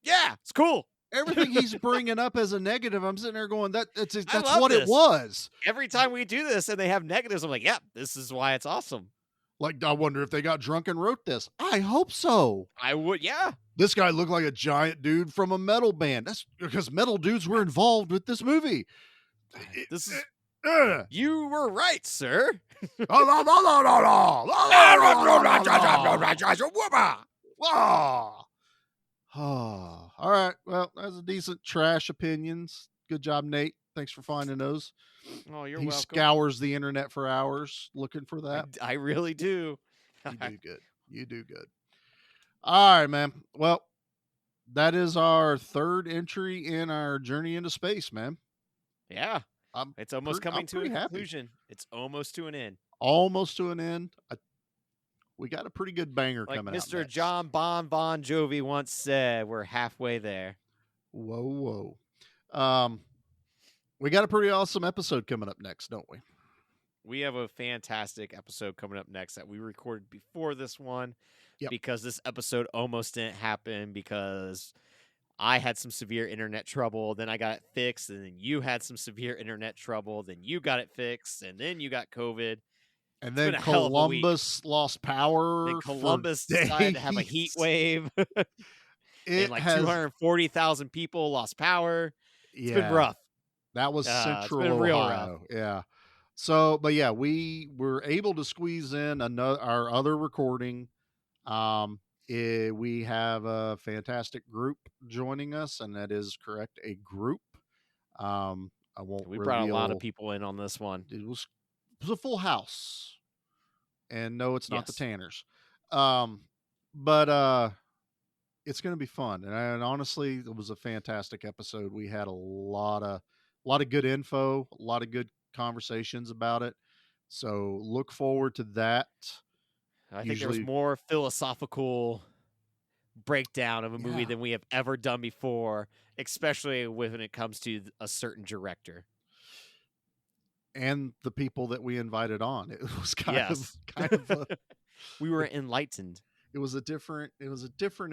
Yeah, it's cool. Everything he's bringing up as a negative, I'm sitting there going, that's what this. It was. Every time we do this and they have negatives, I'm like, this is why it's awesome. Like, I wonder if they got drunk and wrote this. I hope so. I would, yeah. This guy looked like a giant dude from a metal band. That's because metal dudes were involved with this movie. This is... You were right, sir. Oh, all right. Well, that's a decent trash opinions. Good job, Nate. Thanks for finding those. Oh, you're He welcome. scours the internet for hours looking for that. I really do. You do good. You do good. All right, man. Well, that is our third entry in our journey into space, man. Yeah. It's almost coming to a happy. conclusion. It's almost to an end. Almost to an end. We got a pretty good banger Like coming out Mr. next. John Bon Jovi once said, we're halfway there. Whoa. We got a pretty awesome episode coming up next, don't we? We have a fantastic episode coming up next that we recorded before this one because this episode almost didn't happen because I had some severe internet trouble. Then I got it fixed. And then you had some severe internet trouble. Then you got it fixed. And then you got COVID. And then Columbus lost power. Then Columbus decided to have a heat wave. And like 240,000 people lost power. It's been rough. That was Central Ohio. Real rough. Yeah. So, but yeah, we were able to squeeze in our other recording. We have a fantastic group joining us, and that is correct, a group. I won't. We brought a lot of people in on this one. It was a full house, and no, it's not the Tanners. But it's going to be fun, and honestly, it was a fantastic episode. We had a lot of good info, a lot of good conversations about it. So look forward to that. I think there's more philosophical breakdown of a movie than we have ever done before, especially when it comes to a certain director. And the people that we invited on. It was kind of we were enlightened. It was a different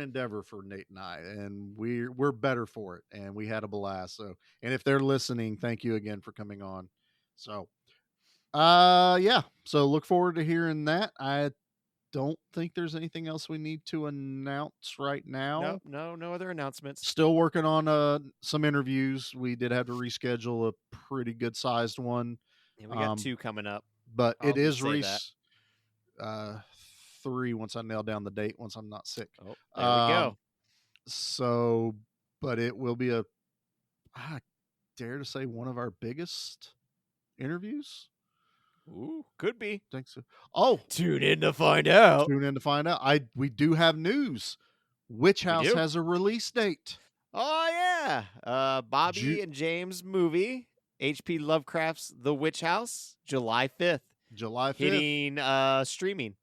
endeavor for Nate and I, and we're better for it, and we had a blast. So, and if they're listening, thank you again for coming on. So, so look forward to hearing that. I don't think there's anything else we need to announce right now. No other announcements. Still working on some interviews. We did have to reschedule a pretty good sized one. Yeah, we got 2 coming up. But it is 3 once I nail down the date, once I'm not sick. Oh, there we go. So, but it will be I dare to say, one of our biggest interviews. Ooh, could be. Think so. Oh, tune in to find out. We do have news. Witch House has a release date. Oh yeah. Bobby and James movie, H.P. Lovecraft's The Witch House, July 5th. Hitting streaming.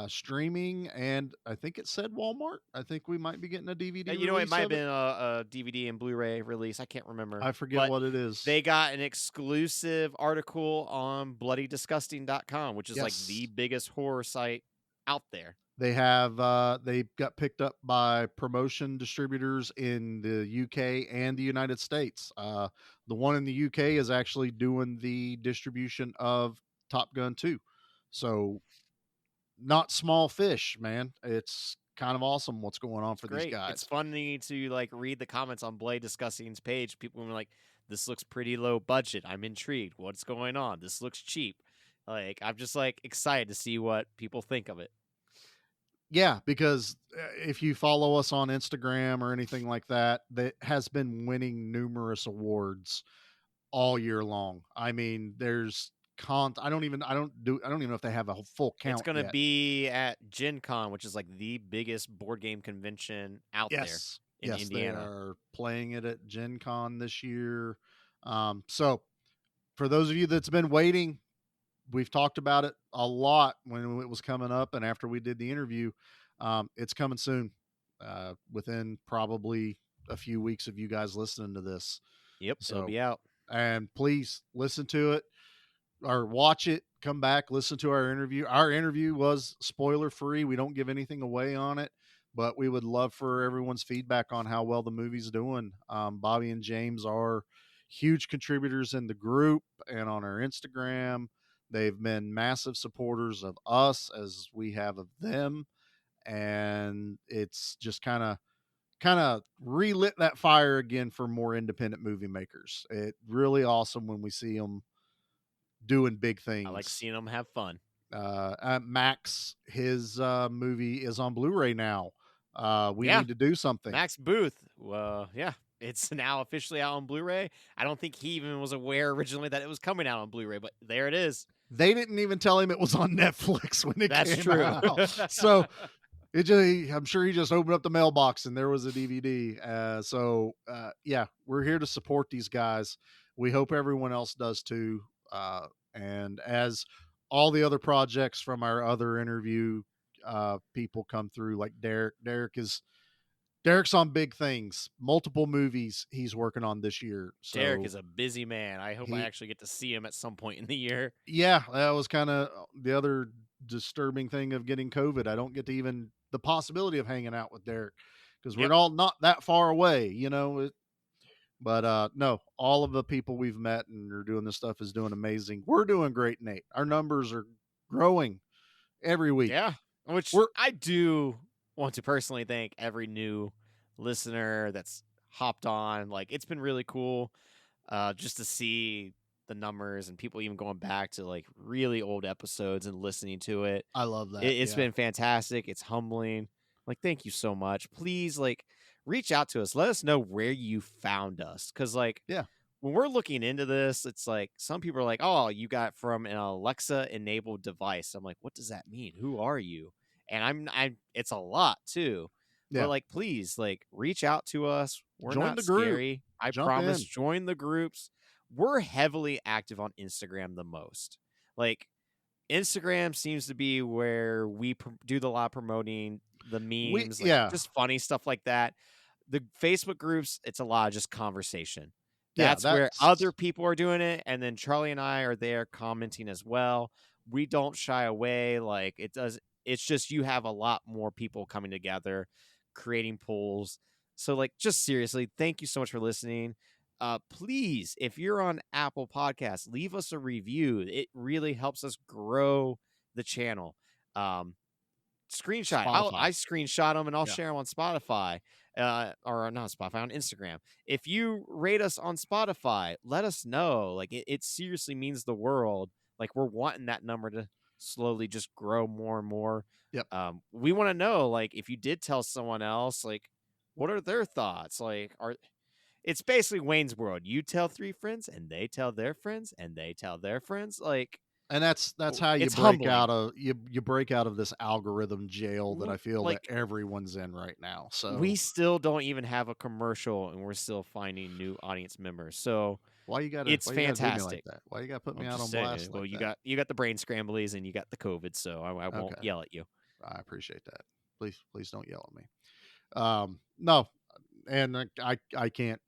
Streaming, and I think it said Walmart. I think we might be getting a DVD. You know, it might have been a DVD and Blu-ray release. I can't remember. I forget what it is. They got an exclusive article on bloodydisgusting.com, which is like the biggest horror site out there. They have they got picked up by promotion distributors in the UK and the United States. The one in the UK is actually doing the distribution of Top Gun 2. So not small fish, man. It's kind of awesome what's going on for these guys. It's funny to like read the comments on Blade Discussing's page. People were like, this looks pretty low budget. I'm intrigued. What's going on? This looks cheap. Like, I'm just like excited to see what people think of it. Yeah, because if you follow us on Instagram or anything like that, that has been winning numerous awards all year long. I mean, there's I don't even know if they have a full count. It's going to be at Gen Con, which is like the biggest board game convention out there in Indiana. They are playing it at Gen Con this year. So for those of you that's been waiting, we've talked about it a lot when it was coming up, and after we did the interview, it's coming soon, within probably a few weeks of you guys listening to this. Yep, so it'll be out. And please listen to it or watch it. Come back, listen to our interview. Our interview was spoiler free. We don't give anything away on it, but we would love for everyone's feedback on how well the movie's doing. Bobby and James are huge contributors in the group and on our Instagram. They've been massive supporters of us as we have of them. And it's just kind of relit that fire again for more independent movie makers. It's really awesome when we see them doing big things. I like seeing them have fun. Max, his movie is on Blu-ray now. We Yeah. need to do something. Max Booth. Yeah, it's now officially out on Blu-ray. I don't think he even was aware originally that it was coming out on Blu-ray, but there it is. They didn't even tell him it was on Netflix when it That's came true. out. So I'm sure he just opened up the mailbox and there was a DVD. Yeah, we're here to support these guys. We hope everyone else does too. And as all the other projects from our other interview people come through, like Derek's on big things, multiple movies he's working on this year. So Derek is a busy man. I hope I actually get to see him at some point in the year. Yeah, that was kind of the other disturbing thing of getting COVID. I don't get to even the possibility of hanging out with Derek because we're all not that far away, But no, all of the people we've met and are doing this stuff is doing amazing. We're doing great, Nate. Our numbers are growing every week. Yeah, which I do want to personally thank every new listener that's hopped on. Like, it's been really cool just to see the numbers and people even going back to like really old episodes and listening to it. I love that. It's been fantastic. It's humbling. Like, thank you so much. Please, like, reach out to us. Let us know where you found us. Because, like, when we're looking into this, it's like some people are like, oh, you got from an Alexa enabled device. I'm like, what does that mean? Who are you? And it's a lot too. Yeah. But like, please, like, reach out to us. We're Join not the group. scary. I Jump promise. in. Join the groups. We're heavily active on Instagram the most. Like, Instagram seems to be where we do a lot of promoting the memes, just funny stuff like that. The Facebook groups, it's a lot of just conversation. That's where other people are doing it. And then Charlie and I are there commenting as well. We don't shy away. Like, it's just you have a lot more people coming together, creating polls. So, like, just seriously, thank you so much for listening. Please, if you're on Apple Podcasts, leave us a review. It really helps us grow the channel. Screenshot. I screenshot them and I'll share them on Spotify. Or not Spotify, on Instagram. If you rate us on Spotify, let us know. Like, it seriously means the world. Like, we're wanting that number to slowly just grow more and more. Yep. We want to know, like, if you did tell someone else, like, what are their thoughts? Like, it's basically Wayne's World. You tell 3 friends, and they tell their friends, and they tell their friends. Like, and that's how you break out of you break out of this algorithm jail that I feel like that everyone's in right now. So we still don't even have a commercial, and we're still finding new audience members. So why you got it's fantastic. Why you got to put me out on blast? Well, you got the brain scramblies and you got the COVID, so I won't yell at you. I appreciate that. Please don't yell at me. No, and I can't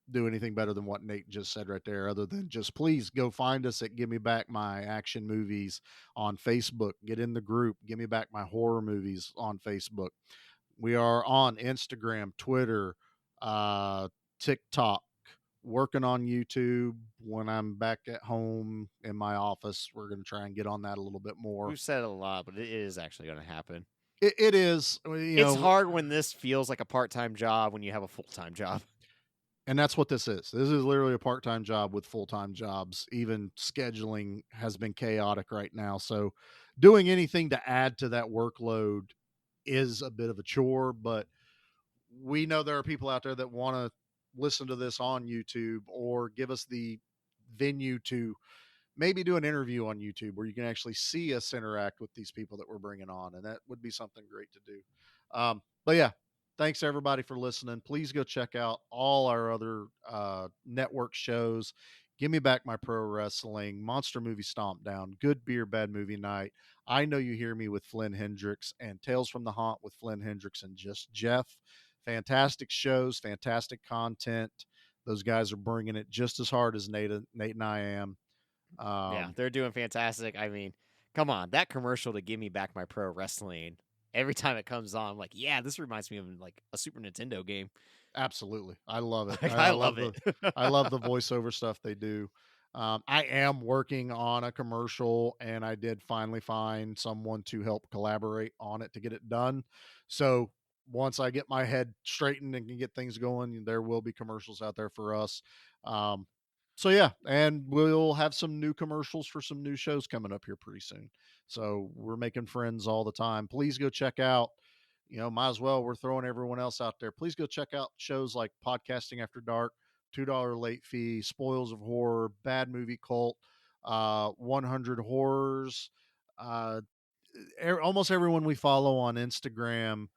do anything better than what Nate just said right there, other than just please go find us at Give Me Back My Action Movies on Facebook. Get in the group. Give Me Back My Horror Movies on Facebook. We are on Instagram, Twitter, TikTok, working on YouTube. When I'm back at home in my office, we're going to try and get on that a little bit more. We've said it a lot, but it is actually going to happen. It is. It's hard when this feels like a part-time job when you have a full-time job. And that's what this is. This is literally a part-time job with full-time jobs. Even scheduling has been chaotic right now. So doing anything to add to that workload is a bit of a chore, but we know there are people out there that want to listen to this on YouTube or give us the venue to maybe do an interview on YouTube where you can actually see us interact with these people that we're bringing on. And that would be something great to do. But yeah, thanks everybody for listening. Please go check out all our other network shows. Give Me Back My Pro Wrestling, Monster Movie Stomp Down, Good Beer, Bad Movie Night. I Know You Hear Me with Flynn Hendricks, and Tales from the Haunt with Flynn Hendricks and Just Jeff. Fantastic shows, fantastic content. Those guys are bringing it just as hard as Nate and I am. Yeah, they're doing fantastic. I mean, come on, that commercial to Give Me Back My Pro Wrestling. Every time it comes on, I'm like, yeah, this reminds me of like a Super Nintendo game. Absolutely. I love it. I love it. I love the voiceover stuff they do. I am working on a commercial, and I did finally find someone to help collaborate on it to get it done. So once I get my head straightened and can get things going, there will be commercials out there for us. So yeah, and we'll have some new commercials for some new shows coming up here pretty soon. So we're making friends all the time. Please go check out, might as well. We're throwing everyone else out there. Please go check out shows like Podcasting After Dark, $2 Late Fee, Spoils of Horror, Bad Movie Cult, 100 Horrors, almost everyone we follow on Instagram,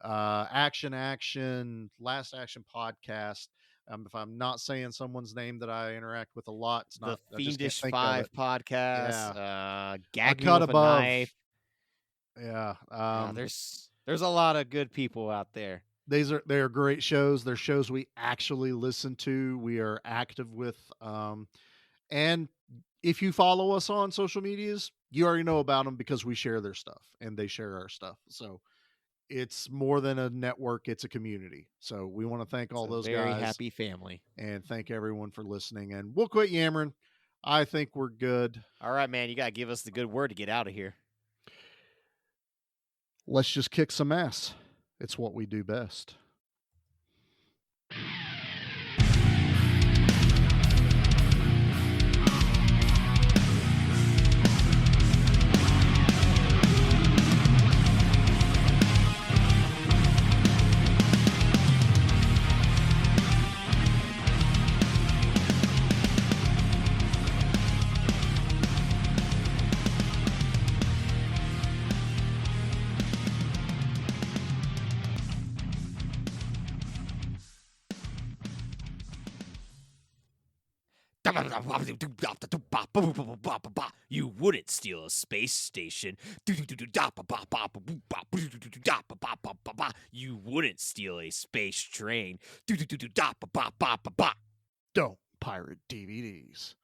Action, Last Action Podcast. If I'm not saying someone's name that I interact with a lot, it's not the I just can't Fiendish think of 5 it. podcast, Gag Me Cut with Above. a Knife. Yeah, there's a lot of good people out there. they are great shows. They're shows we actually listen to. We are active with, and if you follow us on social medias, you already know about them because we share their stuff and they share our stuff. So it's more than a network; it's a community. So we want to thank all those very guys. happy family, and thank everyone for listening. And we'll quit yammering. I think we're good. All right, man. You got to give us the good word to get out of here. Let's just kick some ass. It's what we do best. You wouldn't steal a space station. You wouldn't steal a space train. Don't pirate DVDs.